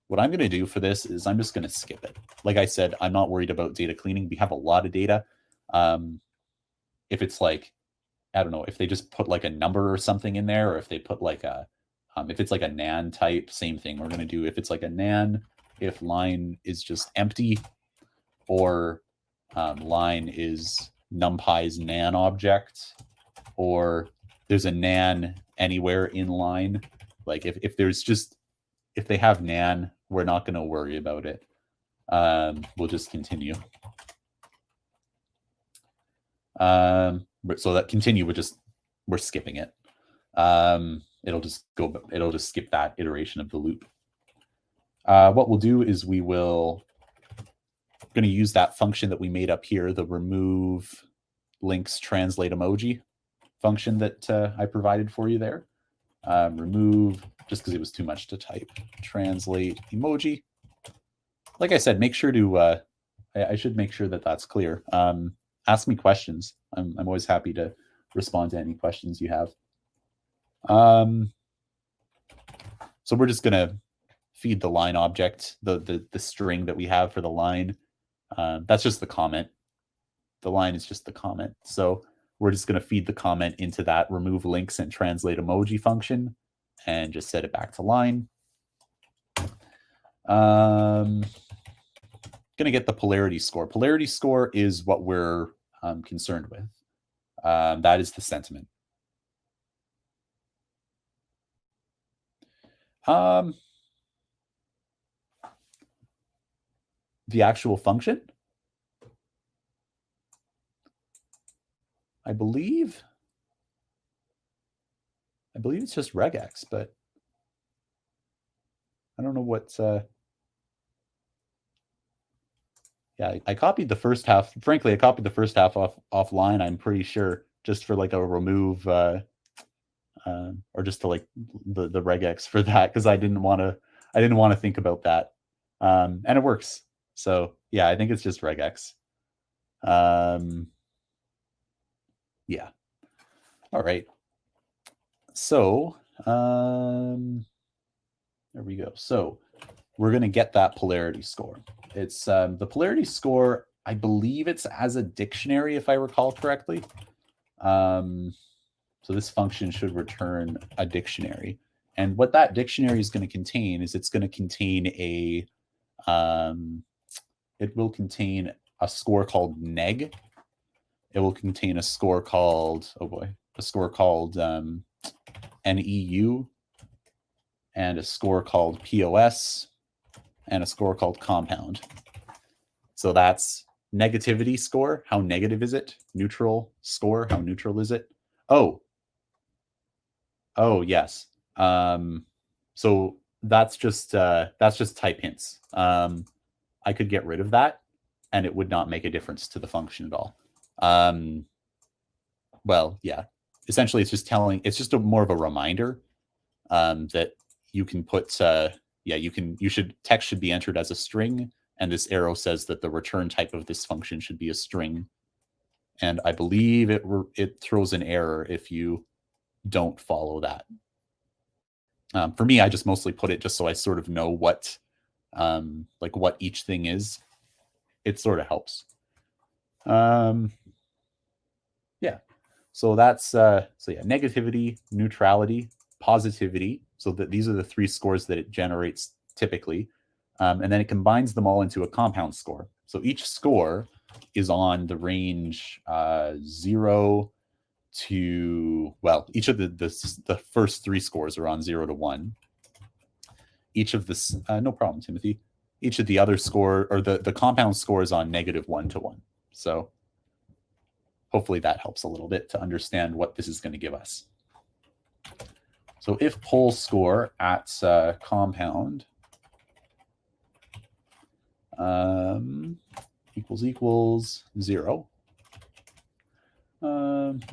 what I'm going to do for this is I'm just going to skip it. Like I said, I'm not worried about data cleaning. We have a lot of data. If it's like, I don't know, if they just put like a number or something in there, or if they put like a, if it's like a nan type, same thing. We're going to do if it's like a nan, if line is just empty, or line is NumPy's nan object, or there's a nan anywhere in line. Like if there's just, if they have nan, we're not going to worry about it. We'll just continue. So that continue, we're skipping it. It'll just skip that iteration of the loop. What we'll do is going to use that function that we made up here, the remove links translate emoji function that I provided for you there. Remove, just because it was too much to type, translate emoji. Like I said, make sure to, I should make sure that that's clear. Ask me questions. I'm always happy to respond to any questions you have. So we're just going to feed the line object, the string that we have for the line. That's just the comment. The line is just the comment. So we're just going to feed the comment into that remove links and translate emoji function and just set it back to line. Going to get the polarity score. Polarity score is what we're concerned with. That is the sentiment. The actual function, I believe it's just regex, but I don't know what. Yeah, I copied the first half. Frankly, I copied the first half offline. I'm pretty sure, just for like a remove, or just to like the regex for that, because I didn't want to think about that. And it works. So yeah, I think it's just regex. Yeah. All right. So there we go. So we're going to get that polarity score. It's the polarity score, I believe it's as a dictionary, if I recall correctly. So this function should return a dictionary. And what that dictionary is going to contain is it's going to contain it will contain a score called neg. It will contain a score called, a score called NEU, and a score called POS, and a score called compound. So that's negativity score. How negative is it? Neutral score. How neutral is it? Oh, yes. So that's just type hints. I could get rid of that, and it would not make a difference to the function at all. Well, yeah. Essentially, it's just more of a reminder that you can put, text should be entered as a string, and this arrow says that the return type of this function should be a string. And I believe it throws an error if you don't follow that. For me, I just mostly put it just so I sort of know what each thing is. It sort of helps. Yeah. So that's negativity, neutrality, positivity. So that these are the three scores that it generates typically. And then it combines them all into a compound score. So each score is on the range 0 to, each of the first three scores are on 0 to 1. Each of this, no problem, Timothy. Each of the other score, or the compound score, is on -1 to 1. So hopefully that helps a little bit to understand what this is going to give us. So if poll score at compound equals 0,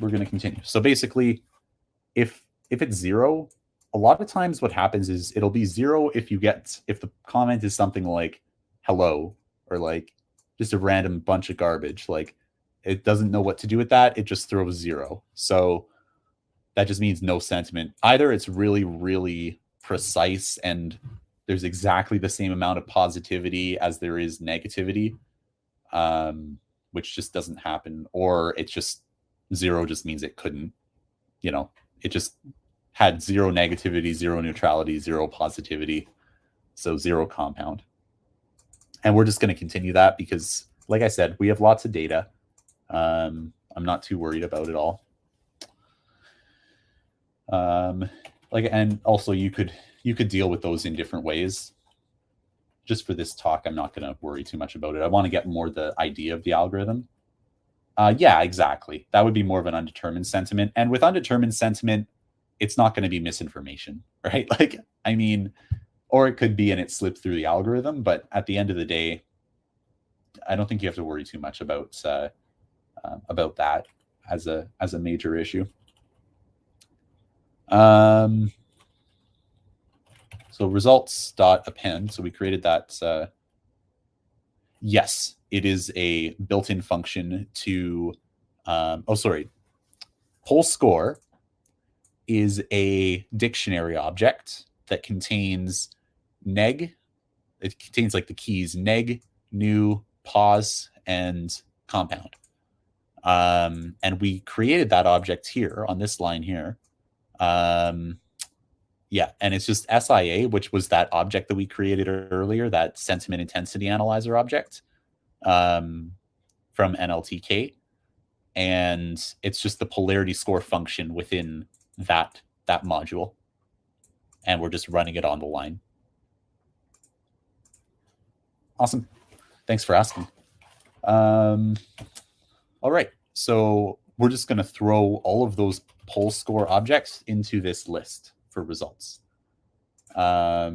we're going to continue. So basically, if it's 0, a lot of times what happens is it'll be 0 if the comment is something like hello, or like just a random bunch of garbage. Like it doesn't know what to do with that. It just throws 0. So that just means no sentiment. Either it's really, really precise and there's exactly the same amount of positivity as there is negativity, which just doesn't happen, or it's just 0 just means it couldn't, it just had 0 negativity, 0 neutrality, 0 positivity. So 0 compound. And we're just going to continue that because, like I said, we have lots of data. I'm not too worried about it all. And also you could deal with those in different ways. Just for this talk, I'm not going to worry too much about it. I want to get more the idea of the algorithm. Yeah, exactly. That would be more of an undetermined sentiment. And with undetermined sentiment, it's not going to be misinformation, right? Or it could be and it slipped through the algorithm. But at the end of the day, I don't think you have to worry too much about that as a major issue. So results.append. So we created that. Yes, it is a built-in function to. Poll score is a dictionary object that contains neg. It contains like the keys neg, new, pause, and compound. And we created that object here on this line here. Yeah, and it's just SIA, which was that object that we created earlier, that sentiment intensity analyzer object from NLTK. And it's just the polarity score function within that module. And we're just running it on the line. Awesome. Thanks for asking. All right. So we're just going to throw all of those poll score objects into this list for results. Yeah.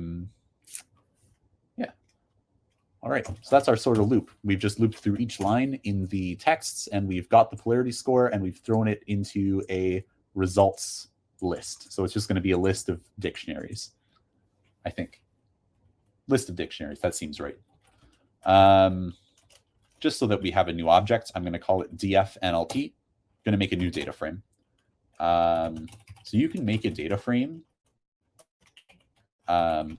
All right. So that's our sort of loop. We've just looped through each line in the texts, and we've got the polarity score, and we've thrown it into a results list. So it's just going to be a list of dictionaries, I think. list of dictionaries. That seems right. Just so that we have a new object, I'm going to call it df_nlt. I'm going to make a new data frame. So you can make a data frame from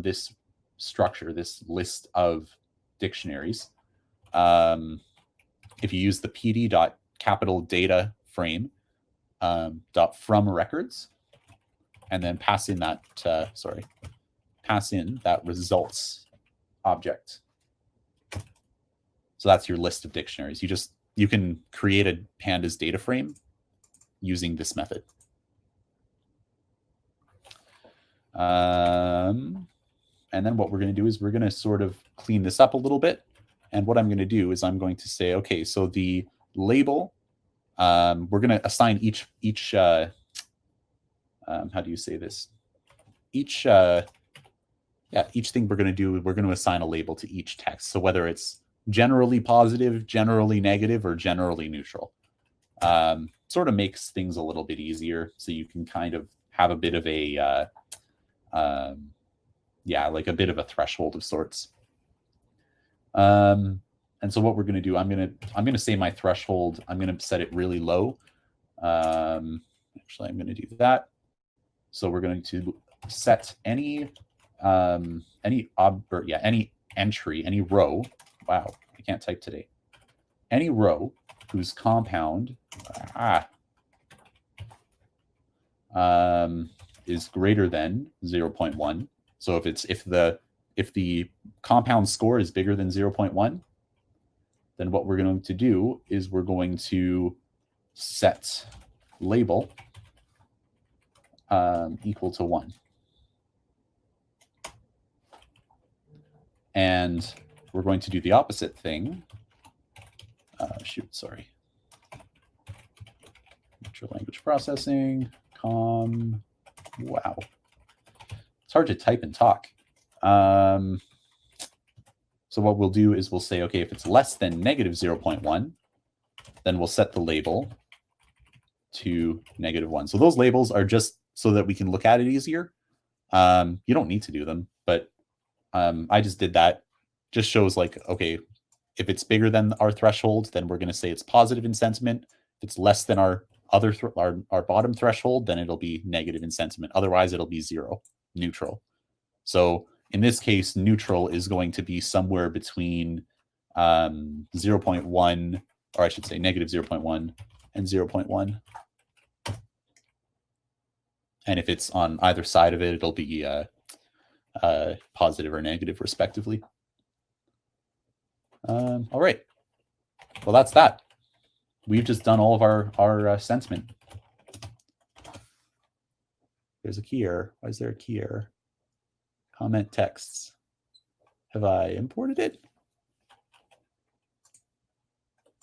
this structure, this list of dictionaries. If you use the pd.capital_data frame .from records, and then pass in that results object. So that's your list of dictionaries. You can create a pandas data frame using this method. And then what we're going to do is we're going to sort of clean this up a little bit. And what I'm going to do is I'm going to say, okay, so the label, we're going to assign each how do you say this? Each thing we're going to do, we're going to assign a label to each text. So whether it's generally positive, generally negative, or generally neutral. Sort of makes things a little bit easier, so you can kind of have a bit of a like a bit of a threshold of sorts. And so what we're going to do, I'm going to say my threshold, I'm going to set it really low. Actually, I'm going to do that. So we're going to set any entry, any row. Wow, I can't type today. Any row whose compound is greater than 0.1. So if the compound score is bigger than 0.1, then what we're going to do is we're going to set label equal to 1. And we're going to do the opposite thing. Natural language processing, wow. It's hard to type and talk. So what we'll do is we'll say, okay, if it's less than negative 0.1, then we'll set the label to -1. So those labels are just so that we can look at it easier. You don't need to do them, but I just did that. Just shows like, okay, if it's bigger than our threshold, then we're going to say it's positive in sentiment. If it's less than our bottom threshold, then it'll be negative in sentiment. Otherwise, it'll be 0, neutral. So in this case, neutral is going to be somewhere between 0.1, or I should say negative 0.1 and 0.1. And if it's on either side of it, it'll be positive or negative, respectively. All right. Well, that's that. We've just done all of our sentiment. There's a key error. Why is there a key error? Comment texts. Have I imported it?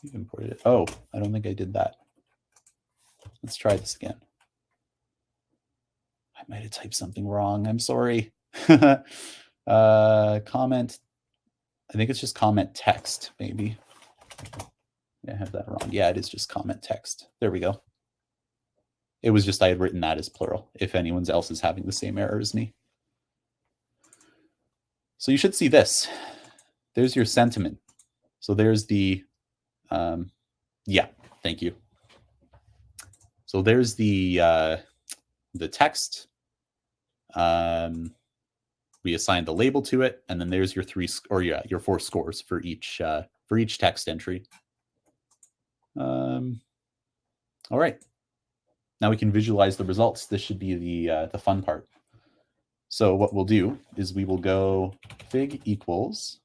You've imported it. Oh, I don't think I did that. Let's try this again. I might have typed something wrong. I'm sorry. Comment. I think it's just comment text, maybe. Yeah, I have that wrong. Yeah, it is just comment text. There we go. It was just I had written that as plural, if anyone else is having the same error as me. So you should see this. There's your sentiment. So there's the, yeah, thank you. So there's the text. We assign the label to it, and then there's your your 4 scores for each text entry. All right. Now we can visualize the results. This should be the fun part. So what we'll do is we will go fig equals.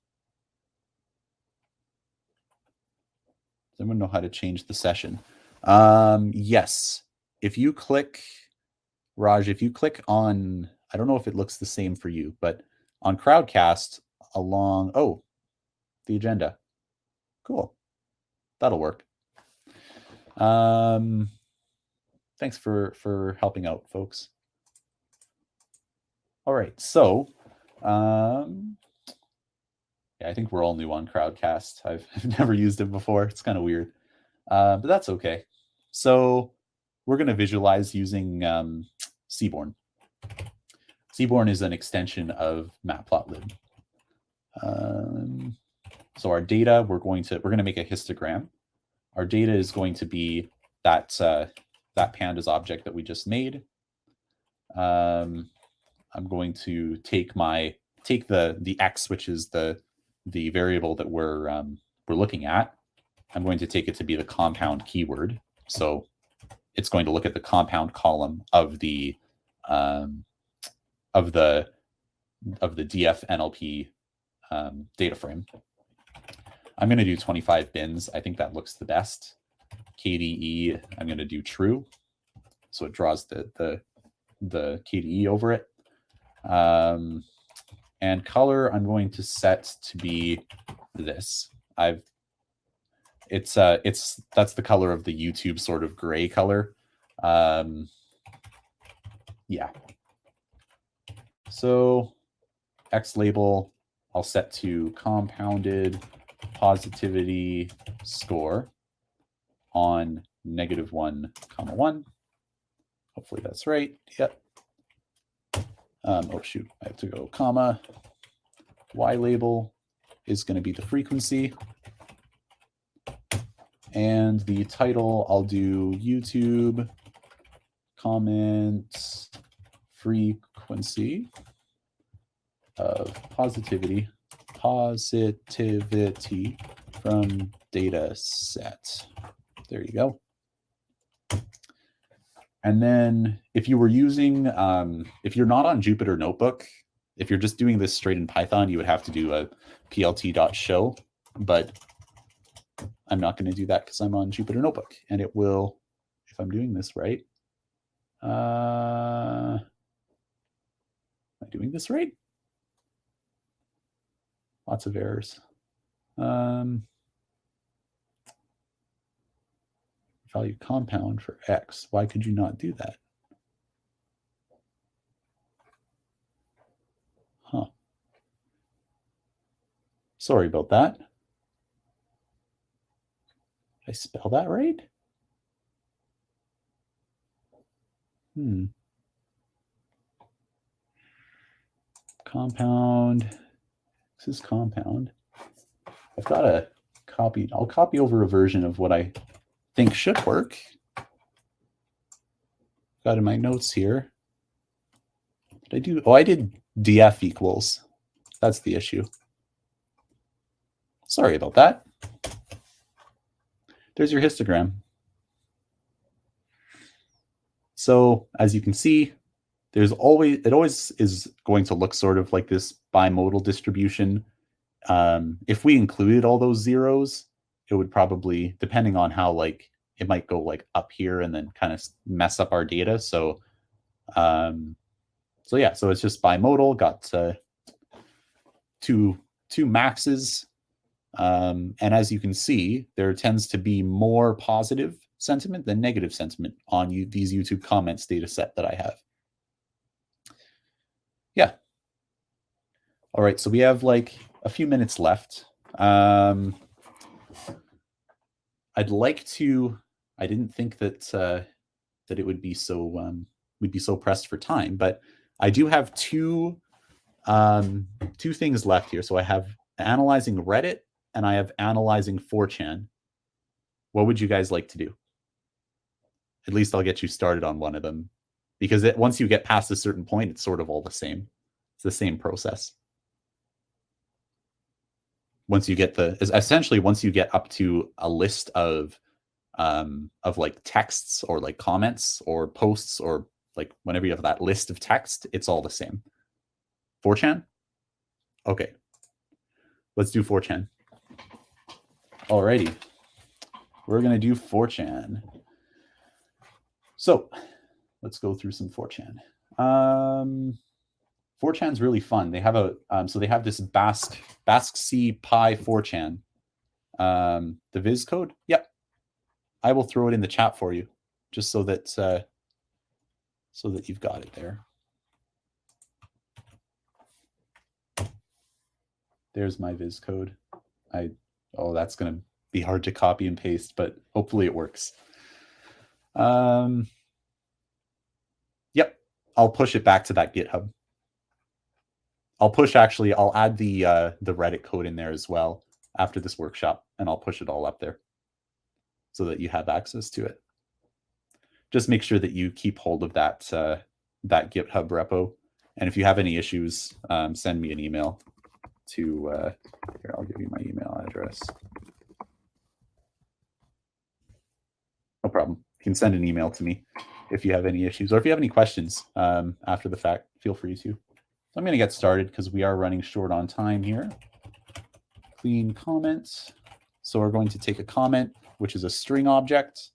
Does anyone know how to change the session? Yes. If you click, Raj, if you click on, I don't know if it looks the same for you, but on Crowdcast along, oh, the agenda. Cool. That'll work. Thanks for helping out, folks. All right, so yeah, I think we're all new on Crowdcast. I've never used it before. It's kind of weird, but that's okay. So we're going to visualize using Seaborn. Seaborn is an extension of Matplotlib. So our data, we're going to make a histogram. Our data is going to be that pandas object that we just made. I'm going to take the x, which is the variable that we're looking at. I'm going to take it to be the compound keyword. So it's going to look at the compound column of the DF NLP data frame. I'm going to do 25 bins. I think that looks the best. KDE, I'm going to do true. So it draws the KDE over it. And color, I'm going to set to be this. That's the color of the YouTube sort of gray color. Yeah. So X label, I'll set to compounded positivity score on -1, 1. Hopefully that's right. Yep. Oh shoot, I have to go comma. Y label is going to be the frequency. And the title, I'll do YouTube comment frequency of positivity from data set. There you go. And then if you were using, if you're not on Jupyter Notebook, if you're just doing this straight in Python, you would have to do a plt.show, but I'm not going to do that because I'm on Jupyter Notebook, and it will, if I'm doing this right. Am I doing this right? Lots of errors. Value compound for X. Why could you not do that? Huh. Sorry about that. Did I spell that right? Compound. This is compound. I've got a copy. I'll copy over a version of what I think should work. Got in my notes here. Did I do? Oh, I did df equals. That's the issue. Sorry about that. There's your histogram. So as you can see, it always is going to look sort of like this bimodal distribution. If we included all those zeros, it would probably, depending on how it might go up here and then kind of mess up our data. So, so it's just bimodal, got two maxes. And as you can see, there tends to be more positive sentiment than negative sentiment on these YouTube comments data set that I have. Yeah. All right, so we have a few minutes left. I'd like to. I didn't think that that it would be so we'd be so pressed for time, but I do have two things left here. So I have analyzing Reddit and I have analyzing 4chan. What would you guys like to do? At least I'll get you started on one of them, because once you get past a certain point, it's sort of all the same. It's the same process. Once you get once you get up to a list of texts or comments or posts or whenever you have that list of text, it's all the same. 4chan? Okay. Let's do 4chan. Alrighty. We're going to do 4chan. So let's go through some 4chan. 4chan's really fun. They have they have this BASC Pi 4chan. The viz code. Yep. I will throw it in the chat for you, just so that you've got it there. There's my viz code. That's going to be hard to copy and paste, but hopefully it works. Yep. I'll push it back to that GitHub. I'll add the Reddit code in there as well after this workshop, and I'll push it all up there so that you have access to it. Just make sure that you keep hold of that GitHub repo. And if you have any issues, send me an email to, here, I'll give you my email address. No problem. You can send an email to me if you have any issues, or if you have any questions after the fact, feel free to. So I'm going to get started because we are running short on time here. Clean comments. So we're going to take a comment, which is a string object.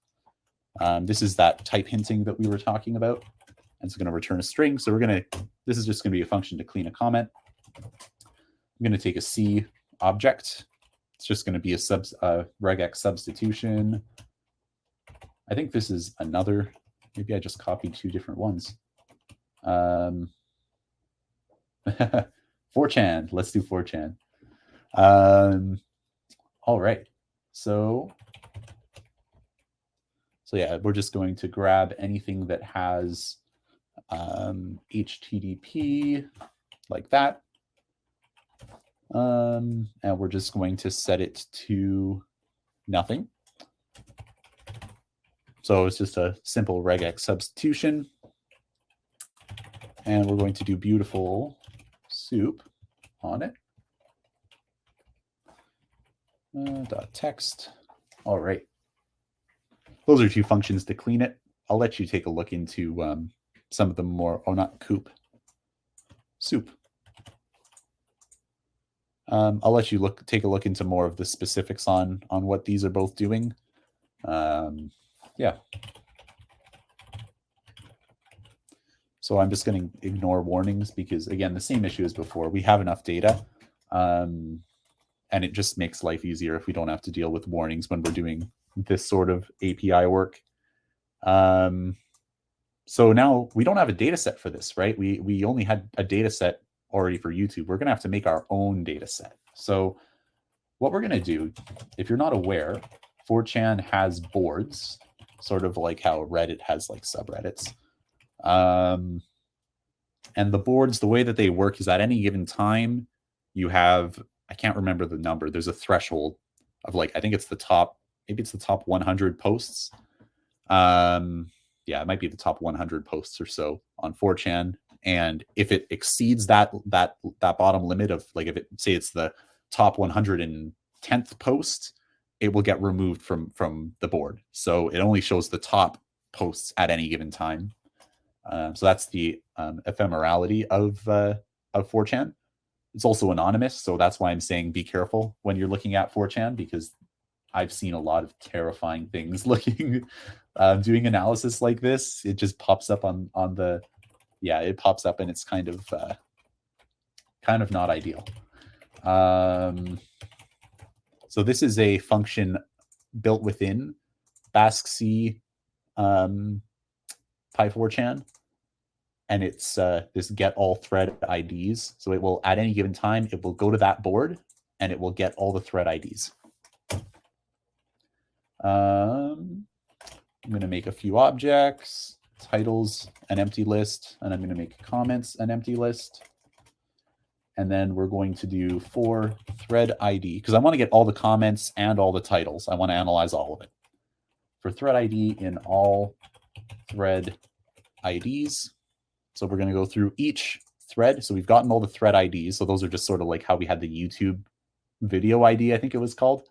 This is that type hinting that we were talking about. And it's going to return a string. So this is just going to be a function to clean a comment. I'm going to take a C object. It's just going to be a regex substitution. I think this is another, maybe I just copied two different ones. 4chan, let's do 4chan. All right, so yeah, we're just going to grab anything that has HTTP like that. And we're just going to set it to nothing. So it's just a simple regex substitution. And we're going to do beautiful soup on it. .text. All right. Those are two functions to clean it. I'll let you take a look into some of the more, oh, not coop, soup. I'll let you take a look into more of the specifics on what these are both doing. Yeah. So I'm just going to ignore warnings because, again, the same issue as before. We have enough data, and it just makes life easier if we don't have to deal with warnings when we're doing this sort of API work. So now we don't have a data set for this, right? We only had a data set already for YouTube. We're going to have to make our own data set. So what we're going to do, if you're not aware, 4chan has boards, sort of like how Reddit has like subreddits. And the boards, the way that they work is at any given time, you have, I can't remember the number. There's a threshold of like, I think it's the top, maybe it's the top 100 posts. Yeah, it might be the top 100 posts or so on 4chan. And if it exceeds that bottom limit of like, if it say it's the top 110th post, it will get removed from the board. So it only shows the top posts at any given time. So that's the ephemerality of 4chan. It's also anonymous, so that's why I'm saying be careful when you're looking at 4chan, because I've seen a lot of terrifying things looking, doing analysis like this. It just pops up on the, yeah, it pops up and it's kind of not ideal. So this is a function built within BaskC Py4chan, and it's this get all thread IDs. So it will, at any given time, it will go to that board and it will get all the thread IDs. I'm going to make a few objects, titles, an empty list, and I'm going to make comments, an empty list. And then we're going to do for thread ID, because I want to get all the comments and all the titles. I want to analyze all of it. For thread ID in all thread IDs. So we're going to go through each thread. So we've gotten all the thread IDs. So those are just sort of like how we had the YouTube video ID, I think it was called.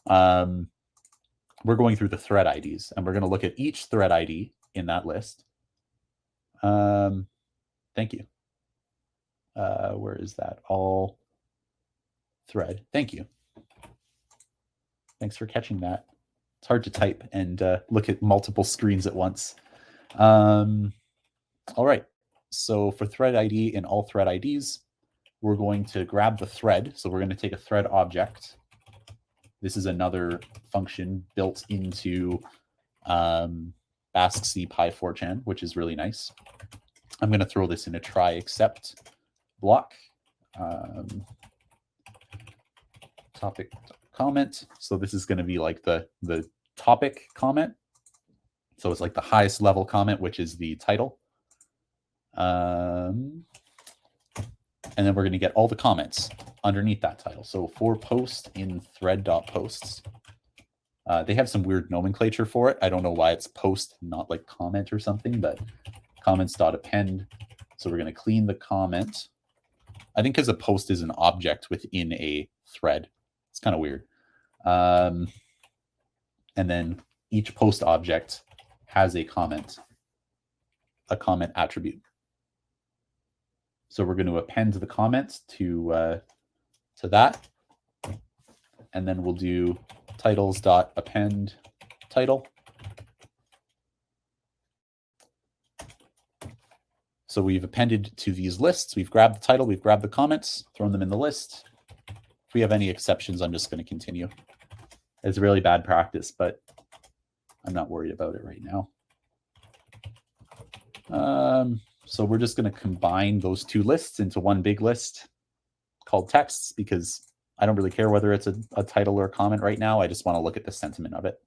We're going through the thread IDs, and we're going to look at each thread ID in that list. Thank you. Where is that? All thread. Thank you. Thanks for catching that. It's hard to type and look at multiple screens at once. All right. So for thread ID in all thread IDs, we're going to grab the thread. So we're going to take a thread object. This is another function built into BaskC Py4chan, which is really nice. I'm going to throw this in a try except block. Topic comment. So this is going to be like the topic comment. So it's like the highest level comment, which is the title. And then we're going to get all the comments underneath that title. So for post in thread.posts. They have some weird nomenclature for it. I don't know why it's post, not like comment or something, but comments.append. So we're going to clean the comment. I think because a post is an object within a thread. It's kind of weird. And then each post object has a comment attribute. So we're going to append the comments to that. And then we'll do titles.append title. So we've appended to these lists. We've grabbed the title, we've grabbed the comments, thrown them in the list. If we have any exceptions, I'm just going to continue. It's really bad practice, but I'm not worried about it right now. So we're just going to combine those two lists into one big list called texts, because I don't really care whether it's a title or a comment right now. I just want to look at the sentiment of it.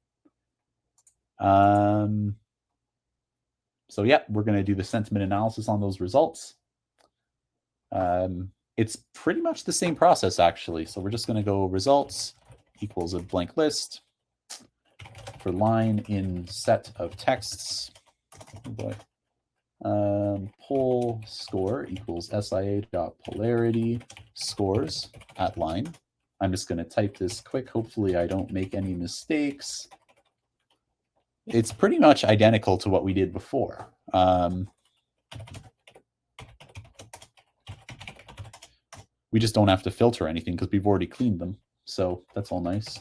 So yeah, we're going to do the sentiment analysis on those results. It's pretty much the same process, actually. So we're just going to go results equals a blank list for line in set of texts. Oh boy. Poll score equals SIA.polarity scores at line. I'm just going to type this quick. Hopefully I don't make any mistakes. It's pretty much identical to what we did before. We just don't have to filter anything because we've already cleaned them. So that's all nice.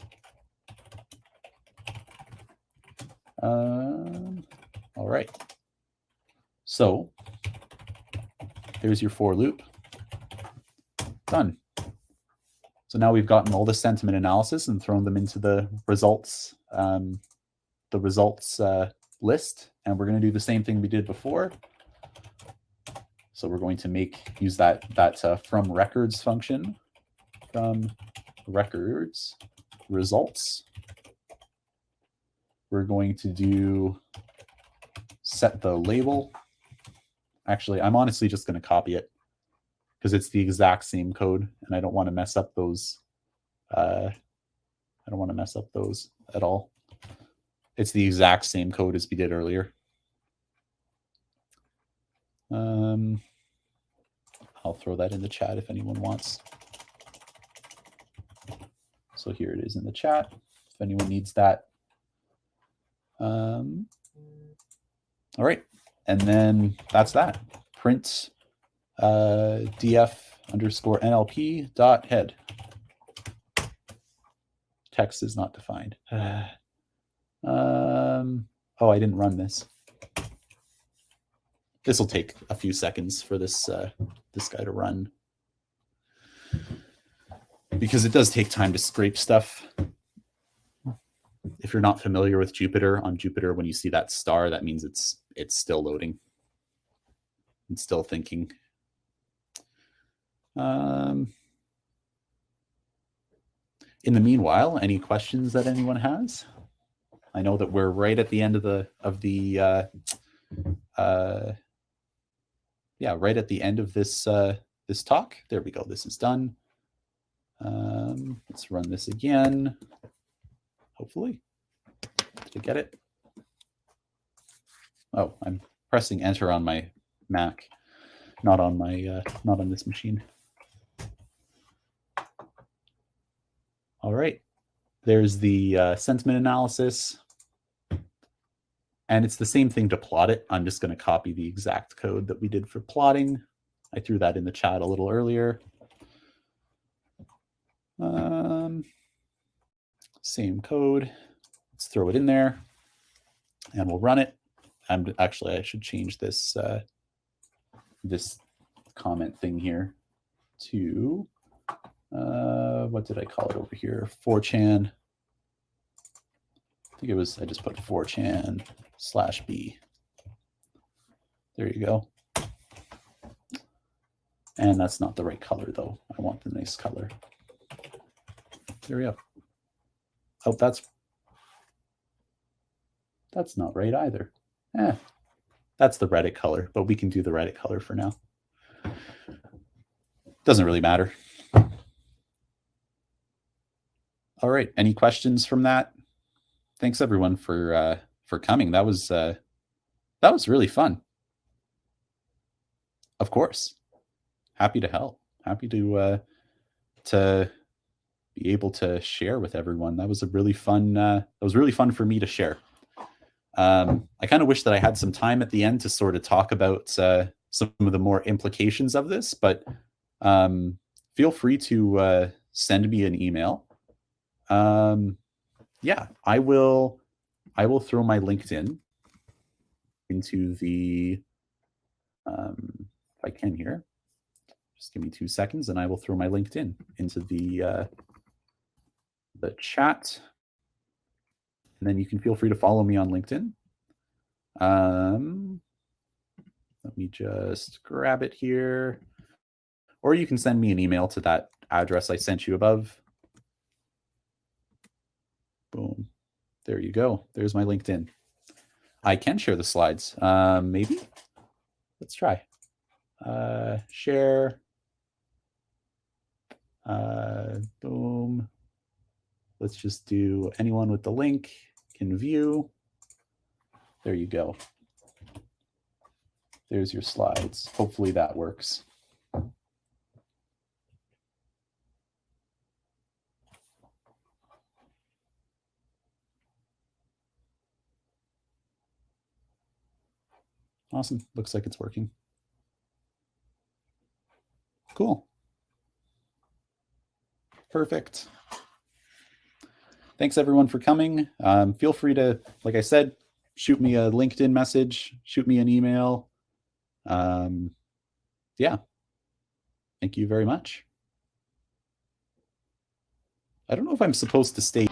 All right. So there's your for loop. Done. So now we've gotten all the sentiment analysis and thrown them into the results list, and we're going to do the same thing we did before. So we're going to use that from records function, from records results. We're going to do set the label. Actually, I'm honestly just going to copy it because it's the exact same code, and I don't want to mess up those. I don't want to mess up those at all. It's the exact same code as we did earlier. I'll throw that in the chat if anyone wants. So here it is in the chat, if anyone needs that. All right, and then that's that. Print df_nlp.head. Text is not defined. Oh, I didn't run this. This will take a few seconds for this this guy to run, because it does take time to scrape stuff. If you're not familiar with Jupyter, on Jupyter, when you see that star, that means it's still loading. It's still thinking. In the meanwhile, any questions that anyone has? I know that we're right at the end of right at the end of this this talk. There we go. This is done. Let's run this again. Hopefully, did I get it? Oh, I'm pressing enter on my Mac, not on my not on this machine. All right, there's the sentiment analysis. And it's the same thing to plot it. I'm just going to copy the exact code that we did for plotting. I threw that in the chat a little earlier. Same code. Let's throw it in there, and we'll run it. Actually, I should change this this comment thing here to what did I call it over here? 4chan. I think it was, I just put 4chan/b. There you go. And that's not the right color though. I want the nice color. There we go. Oh, that's not right either. That's the Reddit color, but we can do the Reddit color for now. Doesn't really matter. All right. Any questions from that? Thanks everyone for coming. That was really fun. Of course. Happy to help. Happy to be able to share with everyone. That was a really fun. That was really fun for me to share. I kind of wish that I had some time at the end to sort of talk about some of the more implications of this, but feel free to send me an email. Yeah, I will throw my LinkedIn into the if I can here. Just give me 2 seconds, and I will throw my LinkedIn into the chat. And then you can feel free to follow me on LinkedIn. Let me just grab it here. Or you can send me an email to that address I sent you above. Boom. There you go. There's my LinkedIn. I can share the slides. Maybe. Let's try. Share. Boom. Let's just do anyone with the link can view. There you go. There's your slides. Hopefully that works. Awesome. Looks like it's working. Cool. Perfect. Thanks everyone for coming. Feel free to, like I said, shoot me a LinkedIn message, shoot me an email. Yeah. Thank you very much. I don't know if I'm supposed to stay